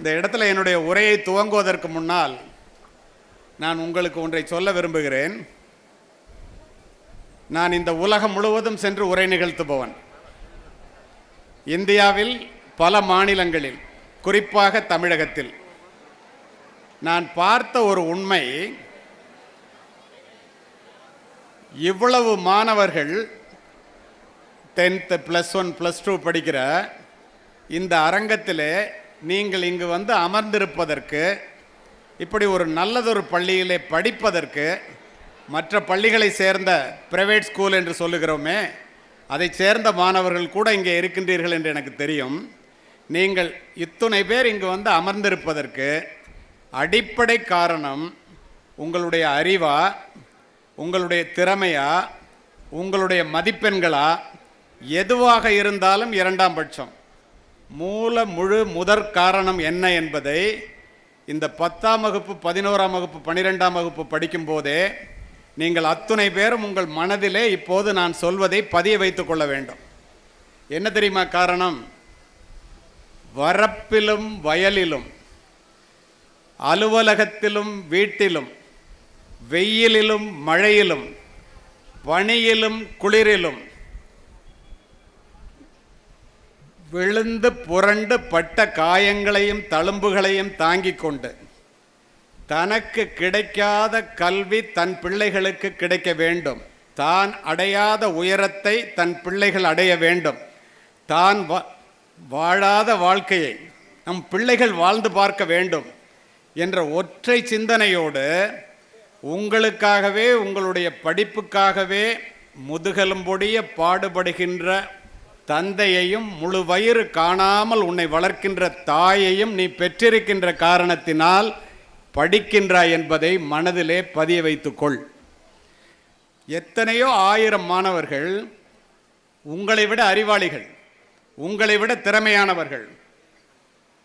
இந்த இடத்துல என்னுடைய உரையை துவங்குவதற்கு முன்னால் நான் உங்களுக்கு ஒன்றை சொல்ல விரும்புகிறேன். நான் இந்த உலகம் முழுவதும் சென்று உரை நிகழ்த்துபவன். இந்தியாவில் பல மாநிலங்களில், குறிப்பாக தமிழகத்தில் நான் பார்த்த ஒரு உண்மை, இவ்வளவு மாணவர்கள் 10th +1 +2 படிக்கிற இந்த அரங்கத்தில் நீங்கள் இங்கு வந்து அமர்ந்திருப்பதற்கு, இப்படி ஒரு நல்லதொரு பள்ளியிலே படிப்பதற்கு, மற்ற பள்ளிகளை சேர்ந்த பிரைவேட் ஸ்கூல் என்று சொல்லுகிறோமே, அதை சேர்ந்த மாணவர்கள் கூட இங்கே இருக்கின்றீர்கள் என்று எனக்கு தெரியும். நீங்கள் இத்துணை பேர் இங்கு வந்து அமர்ந்திருப்பதற்கு அடிப்படை காரணம் உங்களுடைய அறிவா, உங்களுடைய திறமையா, உங்களுடைய மதிப்பெண்களா, எதுவாக இருந்தாலும் இரண்டாம் பட்சம். முழு முதற் காரணம் என்ன என்பதை இந்த 10ஆம் வகுப்பு, 11ஆம் வகுப்பு, 12ஆம் வகுப்பு படிக்கும் போதே நீங்கள் அத்துணை பேரும் உங்கள் மனதிலே இப்போது நான் சொல்வதை பதிய வைத்துக் கொள்ள வேண்டும். என்ன தெரியுமா காரணம்? வரப்பிலும் வயலிலும், அலுவலகத்திலும் வீட்டிலும், வெயிலிலும் மழையிலும், பனியிலும் குளிரிலும் விழுந்து புரண்டு பட்ட காயங்களையும் தழும்புகளையும் தாங்கிக் கொண்டு தனக்கு கிடைக்காத கல்வி தன் பிள்ளைகளுக்கு கிடைக்க வேண்டும், தான் அடையாத உயரத்தை தன் பிள்ளைகள் அடைய வேண்டும், தான் வாழாத வாழ்க்கையை நம் பிள்ளைகள் வாழ்ந்து பார்க்க வேண்டும் என்ற ஒற்றை சிந்தனையோடு உங்களுக்காகவே, உங்களுடைய படிப்புக்காகவே முதுகெலும்பொடிய பாடுபடுகின்ற தந்தையையும், முழு வயிறு காணாமல் உன்னை வளர்க்கின்ற தாயையும் நீ பெற்றிருக்கின்ற காரணத்தினால் படிக்கின்றாய் என்பதை மனதிலே பதிய வைத்துக்கொள். எத்தனையோ 1000 மாணவர்கள் உங்களை விட அறிவாளிகள், உங்களை விட திறமையானவர்கள்,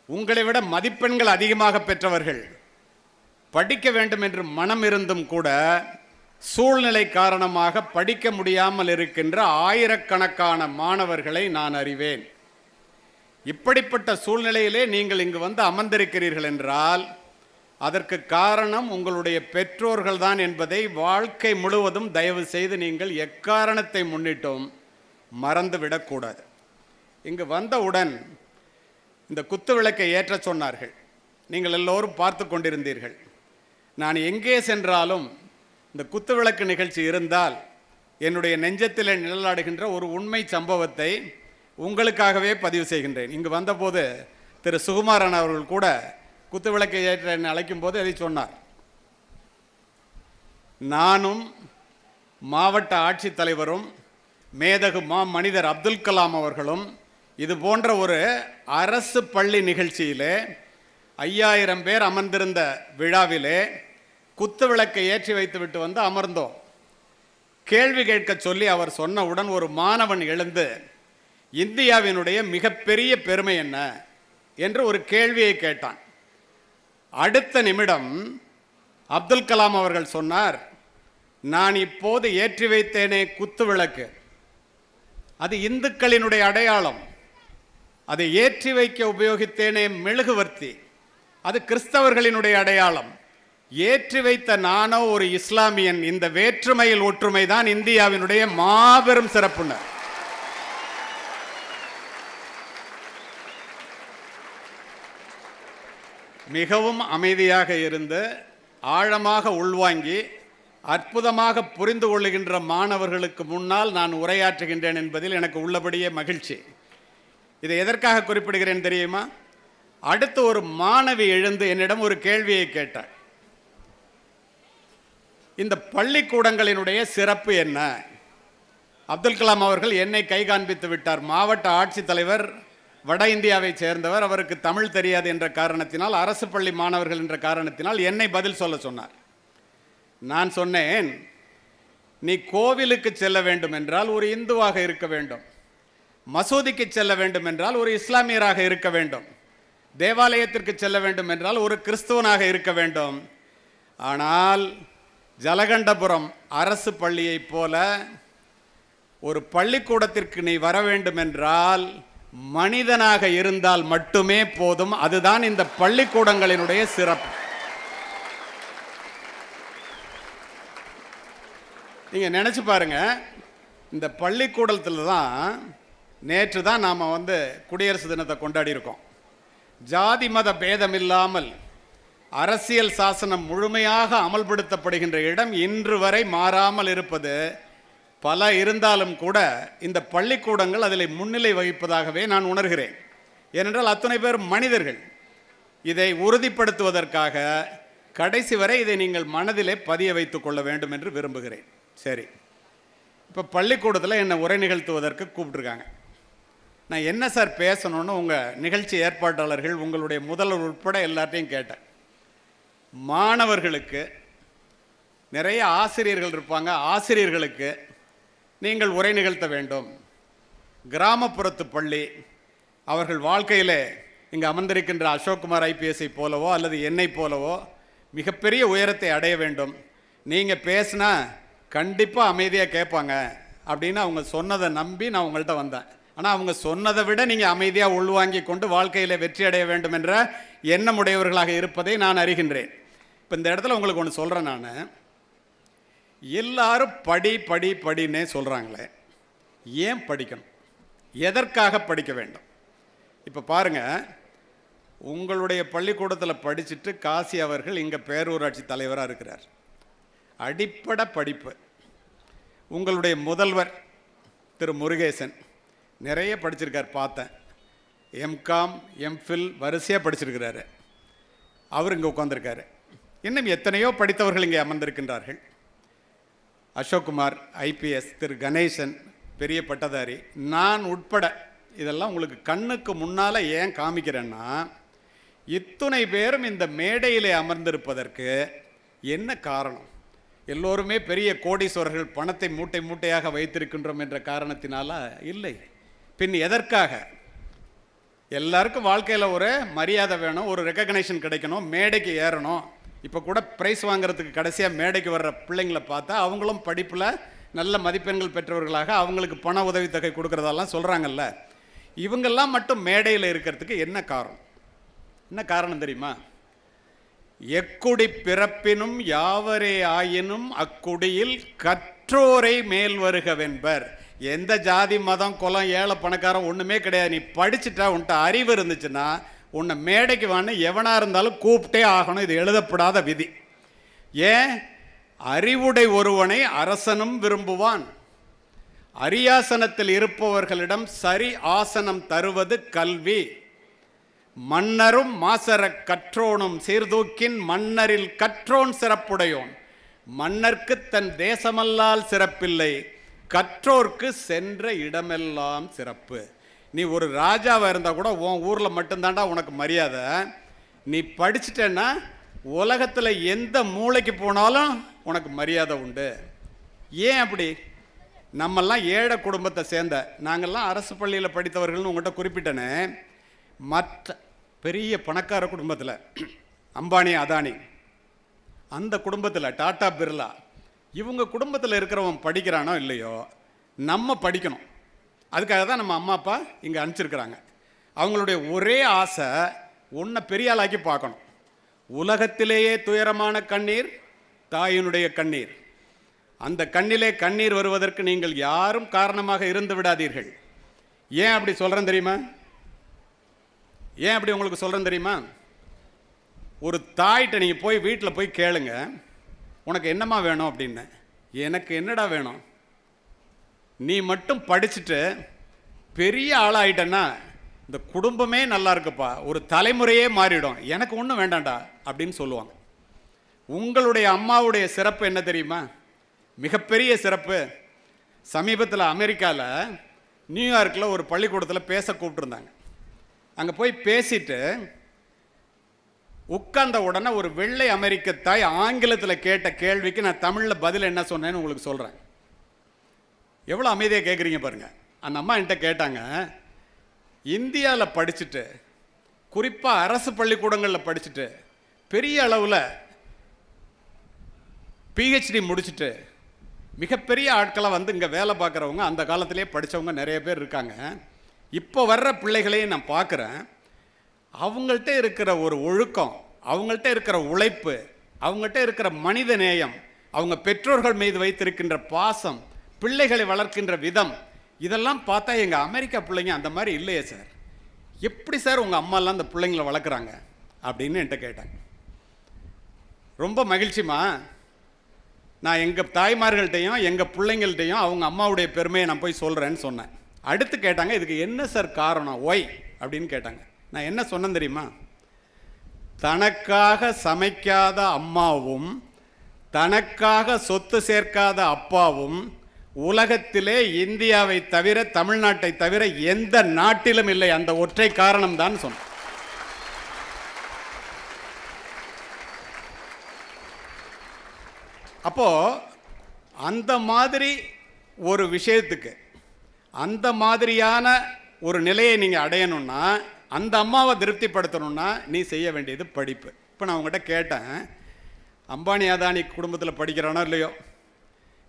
உங்களை விட மதிப்பெண்கள் அதிகமாக பெற்றவர்கள் படிக்க வேண்டும் என்று மனம் இருந்தும் கூட சூழ்நிலை காரணமாக படிக்க முடியாமல் இருக்கின்ற ஆயிரக்கணக்கான மாணவர்களை நான் அறிவேன். இப்படிப்பட்ட சூழ்நிலையிலே நீங்கள் இங்கு வந்து அமர்ந்திருக்கிறீர்கள் என்றால் அதற்கு காரணம் உங்களுடைய பெற்றோர்கள் தான் என்பதை வாழ்க்கை முழுவதும் தயவு செய்து நீங்கள் எக்காரணத்தை முன்னிட்டும் மறந்துவிடக்கூடாது. இங்கு வந்தவுடன் இந்த குத்து விளக்கை ஏற்ற சொன்னார்கள். நீங்கள் எல்லோரும் பார்த்து கொண்டிருந்தீர்கள். நான் எங்கே சென்றாலும் இந்த குத்து விளக்கு நிகழ்ச்சி இருந்தால் என்னுடைய நெஞ்சத்தில் நிழலாடுகின்ற ஒரு உண்மை சம்பவத்தை உங்களுக்காகவே பதிவு செய்கின்றேன். இங்கு வந்தபோது திரு சுகுமாரன் அவர்கள் கூட குத்து விளக்கை ஏற்ற என்னை அழைக்கும் போது அதை சொன்னார். நானும் மாவட்ட ஆட்சித்தலைவரும் மேதகு மனிதர் அப்துல் கலாம் அவர்களும் இது போன்ற ஒரு அரசு பள்ளி நிகழ்ச்சியிலே 5000 பேர் அமர்ந்திருந்த விழாவிலே குத்து விளக்கை ஏற்றி வைத்துவிட்டு வந்து அமர்ந்தோம். கேள்வி கேட்க சொல்லி அவர் சொன்னவுடன் ஒரு மாணவன் எழுந்து இந்தியாவினுடைய மிகப்பெரிய பெருமை என்ன என்று ஒரு கேள்வியை கேட்டான். அடுத்த நிமிடம் அப்துல் கலாம் அவர்கள் சொன்னார், நான் இப்போது ஏற்றி வைத்தேனே குத்து விளக்கு, அது இந்துக்களினுடைய அடையாளம். அதை ஏற்றி வைக்க உபயோகித்தேனே மெழுகுவர்த்தி, அது கிறிஸ்தவர்களினுடைய அடையாளம். ஏற்றி வைத்த நானோ ஒரு இஸ்லாமியன். இந்த வேற்றுமையில் ஒற்றுமை தான் இந்தியாவினுடைய மாபெரும் சிறப்புனர். மிகவும் அமைதியாக இருந்து ஆழமாக உள்வாங்கி அற்புதமாக புரிந்து கொள்ளுகின்ற மாணவர்களுக்கு முன்னால் நான் உரையாற்றுகின்றேன் என்பதில் எனக்கு உள்ளபடியே மகிழ்ச்சி. இதை எதற்காக குறிப்பிடுகிறேன் தெரியுமா? அடுத்து ஒரு மாணவி எழுந்து என்னிடம் ஒரு கேள்வியை கேட்டார். இந்த பள்ளிக்கூடங்களினுடைய சிறப்பு என்ன? அப்துல் கலாம் அவர்கள் என்னை கை காண்பித்து விட்டார். மாவட்ட ஆட்சித்தலைவர், வட இந்தியாவை சேர்ந்தவர், அவருக்கு தமிழ் தெரியாது என்ற காரணத்தினால், அரசு பள்ளி மாணவர்கள் என்ற காரணத்தினால் என்னை பதில் சொல்ல சொன்னார். நான் சொன்னேன், நீ கோவிலுக்கு செல்ல வேண்டும் என்றால் ஒரு இந்துவாக இருக்க வேண்டும், மசூதிக்கு செல்ல வேண்டும் என்றால் ஒரு இஸ்லாமியராக இருக்க வேண்டும், தேவாலயத்திற்கு செல்ல வேண்டும் என்றால் ஒரு கிறிஸ்துவனாக இருக்க வேண்டும். ஆனால் ஜலகண்டபுரம் அரசு பள்ளியைப் போல ஒரு பள்ளிக்கூடத்திற்கு நீ வர வேண்டும் என்றால் மனிதனாக இருந்தால் மட்டுமே போதும். அதுதான் இந்த பள்ளிக்கூடங்களினுடைய சிறப்பு. நீங்க நினைச்சு பாருங்க, இந்த பள்ளிக்கூடத்தில் தான் நேற்று தான் நாம் குடியரசு தினத்தை கொண்டாடி இருக்கோம். ஜாதி மத பேதம் இல்லாமல் அரசியல் சாசனம் முழுமையாக அமல்படுத்தப்படுகின்ற இடம் இன்று வரை மாறாமல் இருப்பது பல இருந்தாலும் கூட இந்த பள்ளிக்கூடங்கள் அதில் முன்னிலை வகிப்பதாகவே நான் உணர்கிறேன். ஏனென்றால் அத்தனை பேர் மனிதர்கள். இதை உறுதிப்படுத்துவதற்காக கடைசி வரை இதை நீங்கள் மனதிலே பதிய வைத்துக் கொள்ள வேண்டும் என்று விரும்புகிறேன். சரி, இப்போ பள்ளிக்கூடத்தில் என்னை உரை நிகழ்த்துவதற்கு கூப்பிட்டுருக்காங்க. நான் என்ன சார் பேசணும்னு உங்கள் நிகழ்ச்சி ஏற்பாட்டாளர்கள் உங்களுடைய முதல்வர் உட்பட எல்லாத்தையும் கேட்டேன். மாணவர்களுக்கு நிறைய ஆசிரியர்கள் இருப்பாங்க, ஆசிரியர்களுக்கு நீங்கள் உரை நிகழ்த்த வேண்டும். கிராமப்புறத்து பள்ளி, அவர்கள் வாழ்க்கையில் இங்கே அமர்ந்திருக்கின்ற அசோக்குமார் ஐபிஎஸ்ஐ போலவோ அல்லது என்னை போலவோ மிகப்பெரிய உயரத்தை அடைய வேண்டும். நீங்கள் பேசினா கண்டிப்பாக அமைதியாக கேட்பாங்க அப்படின்னு அவங்க சொன்னதை நம்பி நான் உங்கள்கிட்ட வந்தேன். ஆனால் அவங்க சொன்னதை விட நீங்கள் அமைதியாக உள்வாங்கி கொண்டு வாழ்க்கையில் வெற்றி அடைய வேண்டும் என்ற எண்ணமுடையவர்களாக இருப்பதை நான் அறிகின்றேன். இப்போ இந்த இடத்துல உங்களுக்கு ஒன்று சொல்கிறேன். நான் எல்லாரும் படி படி படின்னே சொல்கிறாங்களே, ஏன் படிக்கணும்? எதற்காக படிக்க வேண்டும்? இப்போ பாருங்கள், உங்களுடைய பள்ளிக்கூடத்தில் படிச்சுட்டு காசி அவர்கள் இங்கே பேரூராட்சி தலைவராக இருக்கிறார். அடிப்படை படிப்பு. உங்களுடைய முதல்வர் திரு முருகேசன் நிறைய படிச்சிருக்கார், பார்த்தேன். எம்காம் எம்ஃபில் வரிசையாக படிச்சிருக்கிறாரு. அவர் இங்கே உட்காந்துருக்காரு. இன்னும் எத்தனையோ படித்தவர்கள் இங்கே அமர்ந்திருக்கின்றார்கள். அசோக்குமார் ஐபிஎஸ், திரு கணேசன் பெரிய பட்டதாரி, நான் உட்பட. இதெல்லாம் உங்களுக்கு கண்ணுக்கு முன்னால் ஏன் காமிக்கிறேன்னா, இத்துணை பேரும் இந்த மேடையிலே அமர்ந்திருப்பதற்கு என்ன காரணம்? எல்லோருமே பெரிய கோடீஸ்வரர்கள், பணத்தை மூட்டை மூட்டையாக வைத்திருக்கின்றோம் என்ற காரணத்தினால இல்லை. பின் எதற்காக? எல்லாருக்கும் வாழ்க்கையில் ஒரு மரியாதை வேணும், ஒரு ரெக்கக்னேஷன் கிடைக்கணும், மேடைக்கு ஏறணும். இப்போ கூட ப்ரைஸ் வாங்குறதுக்கு கடைசியாக மேடைக்கு வர்ற பிள்ளைங்களை பார்த்தா அவங்களும் படிப்பில் நல்ல மதிப்பெண்கள் பெற்றவர்களாக அவங்களுக்கு பண உதவித்தொகை கொடுக்குறதெல்லாம் சொல்கிறாங்கல்ல. இவங்கெல்லாம் மட்டும் மேடையில் இருக்கிறதுக்கு என்ன காரணம்? என்ன காரணம் தெரியுமா? எக்குடி பிறப்பினும் யாவரே ஆயினும் அக்குடியில் கற்றோரை மேல் வருகவென்பர். எந்த ஜாதி மதம் குலம் ஏழை பணக்காரன் ஒன்றுமே கிடையாது. நீ படிச்சுட்டா, உன்ட்ட அறிவு இருந்துச்சுன்னா உன்னை மேடைக்கு வான்னு எவனாக இருந்தாலும் கூப்பிட்டே ஆகணும். இது எழுதப்படாத விதி. ஏன்? அறிவுடை ஒருவனை அரசனும் விரும்புவான். அரியாசனத்தில் இருப்பவர்களிடம் சரி ஆசனம் தருவது கல்வி. மன்னரும் மாசர கற்றோனும் சீர்தூக்கின் மன்னரில் கற்றோன் சிறப்புடையோன். மன்னர்க்கு தன் தேசமல்லால் சிறப்பில்லை, கற்றோர்க்கு சென்ற இடமெல்லாம் சிறப்பு. நீ ஒரு ராஜாவாக இருந்தால் கூட உன் ஊரில் மட்டும்தாண்டா உனக்கு மரியாதை. நீ படிச்சுட்டேன்னா உலகத்தில் எந்த மூளைக்கு போனாலும் உனக்கு மரியாதை உண்டு. ஏன் அப்படி? நம்மெல்லாம் ஏழை குடும்பத்தை சேர்ந்த, நாங்கள்லாம் அரசு பள்ளியில் படித்தவர்கள்னு உங்கள்கிட்ட குறிப்பிட்டேனே. மற்ற பெரிய பணக்கார குடும்பத்தில், அம்பானி அதானி, அந்த குடும்பத்தில் டாடா பிர்லா, இவங்க குடும்பத்தில் இருக்கிறவன் படிக்கிறானோ இல்லையோ, நம்ம படிக்கணும். அதுக்காக தான் நம்ம அம்மா அப்பா இங்கே அனுப்பிச்சிருக்கிறாங்க. அவங்களுடைய ஒரே ஆசை உன்னை பெரிய ஆளாக்கி பார்க்கணும். உலகத்திலேயே துயரமான கண்ணீர் தாயினுடைய கண்ணீர். அந்த கண்ணிலே கண்ணீர் வருவதற்கு நீங்கள் யாரும் காரணமாக இருந்து விடாதீர்கள். ஏன் அப்படி சொல்கிறேன் தெரியுமா? ஏன் அப்படி உங்களுக்கு சொல்கிறேன் தெரியுமா? ஒரு தாய்கிட்ட நீங்கள் போய் வீட்டில் போய் கேளுங்க, உனக்கு என்னம்மா வேணும் அப்படின்னு. எனக்கு என்னடா வேணும்? நீ மட்டும் படிச்சுட்டு பெரிய ஆளாயிட்டன்னா இந்த குடும்பமே நல்லா இருக்குப்பா, ஒரு தலைமுறையே மாறிடும், எனக்கு ஒன்றும் வேண்டாம்டா அப்படின்னு சொல்லுவாங்க. உங்களுடைய அம்மாவுடைய சிறப்பு என்ன தெரியுமா? மிகப்பெரிய சிறப்பு. சமீபத்தில் அமெரிக்காவில் நியூயார்க்கில் ஒரு பள்ளிக்கூடத்தில் பேச கூப்பிட்டுருந்தாங்க. அங்கே போய் பேசிட்டு உட்கார்ந்த உடனே ஒரு வெள்ளை அமெரிக்க தாய் ஆங்கிலத்தில் கேட்ட கேள்விக்கு நான் தமிழில் பதில் என்ன சொன்னேன்னு உங்களுக்கு சொல்கிறேன். எவ்வளோ அமைதியாக கேட்குறீங்க பாருங்கள். அந்த அம்மா என்கிட்ட கேட்டாங்க, இந்தியாவில் படிச்சுட்டு, குறிப்பாக அரசு பள்ளிக்கூடங்களில் படிச்சுட்டு, பெரிய அளவில் பிஹெச்டி முடிச்சுட்டு மிகப்பெரிய ஆட்களாக இங்கே வேலை பார்க்குறவங்க, அந்த காலத்திலே படித்தவங்க நிறைய பேர் இருக்காங்க. இப்போ வர்ற பிள்ளைகளையும் நான் பார்க்குறேன். அவங்கள்ட்ட இருக்கிற ஒரு ஒழுக்கம், அவங்கள்ட்ட இருக்கிற உழைப்பு, அவங்கள்ட்ட இருக்கிற மனித நேயம், அவங்க பெற்றோர்கள் மீது வைத்திருக்கின்ற பாசம், பிள்ளைகளை வளர்க்கின்ற விதம், இதெல்லாம் பார்த்தா எங்கள் அமெரிக்கா பிள்ளைங்க அந்த மாதிரி இல்லையே சார். எப்படி சார் உங்கள் அம்மாலாம் அந்த பிள்ளைங்களை வளர்க்குறாங்க அப்படின்னு என்கிட்ட கேட்டாங்க. ரொம்ப மகிழ்ச்சிமா, நான் எங்கள் தாய்மார்கள்ட்டையும் எங்கள் பிள்ளைங்கள்ட்டையும் அவங்க அம்மாவுடைய பெருமையை நான் போய் சொல்கிறேன்னு சொன்னேன். அடுத்து கேட்டாங்க, இதுக்கு என்ன சார் காரணம், ஒய் அப்படின்னு கேட்டாங்க. நான் என்ன சொன்னேன் தெரியுமா? தனக்காக சமைக்காத அம்மாவும் தனக்காக சொத்து சேர்க்காத அப்பாவும் உலகத்திலே இந்தியாவை தவிர, தமிழ்நாட்டை தவிர எந்த நாட்டிலும் இல்லை. அந்த ஒற்றை காரணம் தான் சொன்னேன். அப்போ அந்த மாதிரி ஒரு விஷயத்துக்கு, அந்த மாதிரியான ஒரு நிலையை நீங்கள் அடையணும்னா, அந்த அம்மாவை திருப்திப்படுத்தணும்னா நீ செய்ய வேண்டியது படிப்பு. இப்போ நான் உங்கள்கிட்ட கேட்டேன், அம்பானி அதானி குடும்பத்தில் படிக்கிறானோ இல்லையோ,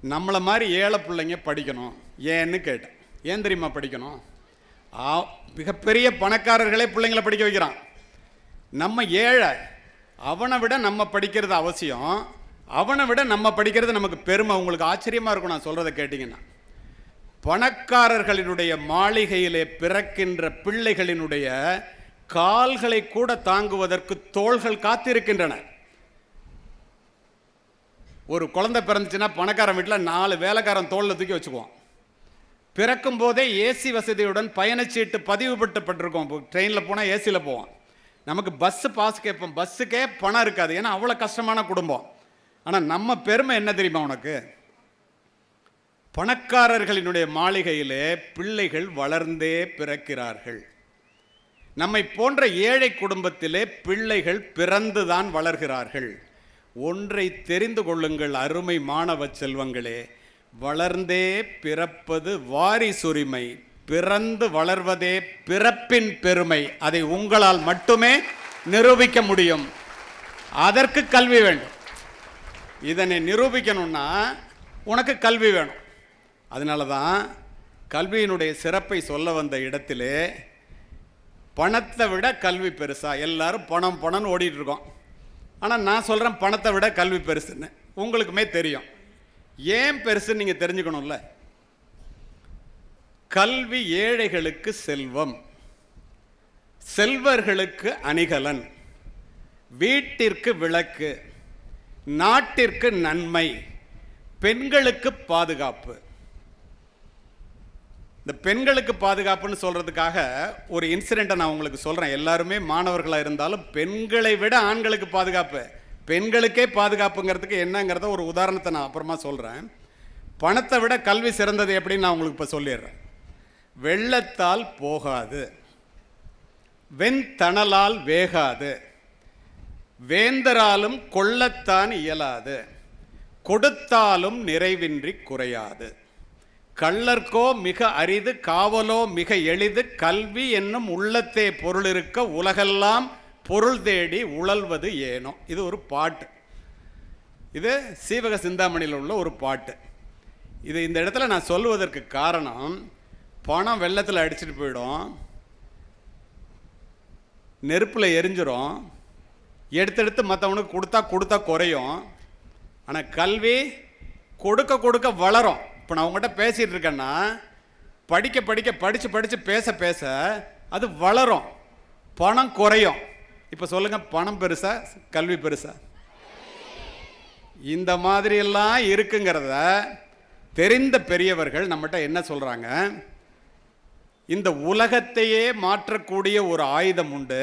நம்மளை மாதிரி ஏழை பிள்ளைங்க படிக்கணும் ஏன்னு கேட்டேன். ஏன் தெரியுமா படிக்கணும்? மிகப்பெரிய பணக்காரர்களே பிள்ளைங்களை படிக்க வைக்கிறான். நம்ம ஏழை, அவனை விட நம்ம படிக்கிறது அவசியம், அவனை விட நம்ம படிக்கிறது நமக்கு பெருமை. உங்களுக்கு ஆச்சரியமாக இருக்கும் நான் சொல்கிறத கேட்டிங்கன்னா. பணக்காரர்களினுடைய மாளிகையிலே பிறக்கின்ற பிள்ளைகளினுடைய கால்களை கூட தாங்குவதற்கு தோள்கள் காத்திருக்கின்றன. ஒரு குழந்தை பிறந்துச்சுன்னா பணக்காரன் வீட்டில் 4 வேலைக்காரன் தோளில் தூக்கி வச்சுக்குவான். பிறக்கும் போதே ஏசி வசதியுடன் பயணச்சீட்டு பதிவு பட்டுப்பட்டிருக்கோம். இப்போ ட்ரெயினில் போனால் ஏசியில் போவான். நமக்கு பஸ்ஸு பாஸ் கேட்போம், பஸ்ஸுக்கே பணம் இருக்காது, ஏன்னா அவ்வளோ கஷ்டமான குடும்பம். ஆனால் நம்ம பெருமை என்ன தெரியுமா உனக்கு? பணக்காரர்களினுடைய மாளிகையிலே பிள்ளைகள் வளர்ந்தே பிறக்கிறார்கள். நம்மை போன்ற ஏழை குடும்பத்திலே பிள்ளைகள் பிறந்துதான் வளர்கிறார்கள். ஒன்றை தெரிந்து கொள்ளுங்கள் அருமை மாணவ செல்வங்களே, வளர்ந்தே பிறப்பது வாரிசுரிமை, பிறந்து வளர்வதே பிறப்பின் பெருமை. அதை உங்களால் மட்டுமே நிரூபிக்க முடியும். அதற்கு கல்வி வேண்டும். இதனை நிரூபிக்கணும்னா உனக்கு கல்வி வேணும். அதனால தான் கல்வியினுடைய சிறப்பை சொல்ல வந்த இடத்திலே, பணத்தை விட கல்வி பெருசா, எல்லாரும் பணம் பணம்னு ஓடிட்டு இருக்கோம். ஆனால் நான் சொல்கிறேன் பணத்தை விட கல்வி பெருசுன்னு. உங்களுக்குமே தெரியும். ஏன் பெருசுன்னு நீங்கள் தெரிஞ்சுக்கணும்ல. கல்வி ஏழைகளுக்கு செல்வம், செல்வர்களுக்கு அணிகலன், வீட்டிற்கு விளக்கு, நாட்டிற்கு நன்மை, பெண்களுக்கு பாதுகாப்பு. இந்த பெண்களுக்கு பாதுகாப்புன்னு சொல்கிறதுக்காக ஒரு இன்சிடெண்ட்டை நான் உங்களுக்கு சொல்கிறேன். எல்லாருமே மாணவர்களாக இருந்தாலும் பெண்களை விட ஆண்களுக்கு பாதுகாப்பு, பெண்களுக்கே பாதுகாப்புங்கிறதுக்கு என்னங்கிறத ஒரு உதாரணத்தை நான் அப்புறமா சொல்கிறேன். பணத்தை விட கல்வி சிறந்தது எப்படின்னு நான் உங்களுக்கு இப்போ சொல்லிடுறேன். வெள்ளத்தால் போகாது, வெண்தணலால் வேகாது, வேந்தராலும் கொள்ளத்தான் இயலாது, கொடுத்தாலும் நிறைவின்றி குறையாது, கள்ளர்க்கோ மிக அரிது, காவலோ மிக எளிது, கல்வி என்னும் உள்ளத்தே பொருள் இருக்க உலகெல்லாம் பொருள் தேடி உழல்வது ஏனோ. இது ஒரு பாட்டு. இது சீவக சிந்தாமணியில் உள்ள ஒரு பாட்டு. இது இந்த இடத்துல நான் சொல்லுவதற்கு காரணம், பணம் வெள்ளத்தில் அடிச்சுட்டு போயிடும், நெருப்பில் எரிஞ்சிரும், எடுத்தெடுத்து மற்றவனுக்கு கொடுத்தா குறையும். ஆனால் கல்வி கொடுக்க கொடுக்க வளரும். இப்போ நான் உங்கள்கிட்ட பேசிகிட்டு இருக்கேன்னா, படித்து பேச அது வளரும், பணம் குறையும். இப்போ சொல்லுங்கள், பணம் பெருசா கல்வி பெருசா? இந்த மாதிரியெல்லாம் இருக்குங்கிறத தெரிந்த பெரியவர்கள் நம்மகிட்ட என்ன சொல்கிறாங்க? இந்த உலகத்தையே மாற்றக்கூடிய ஒரு ஆயுதம் உண்டு.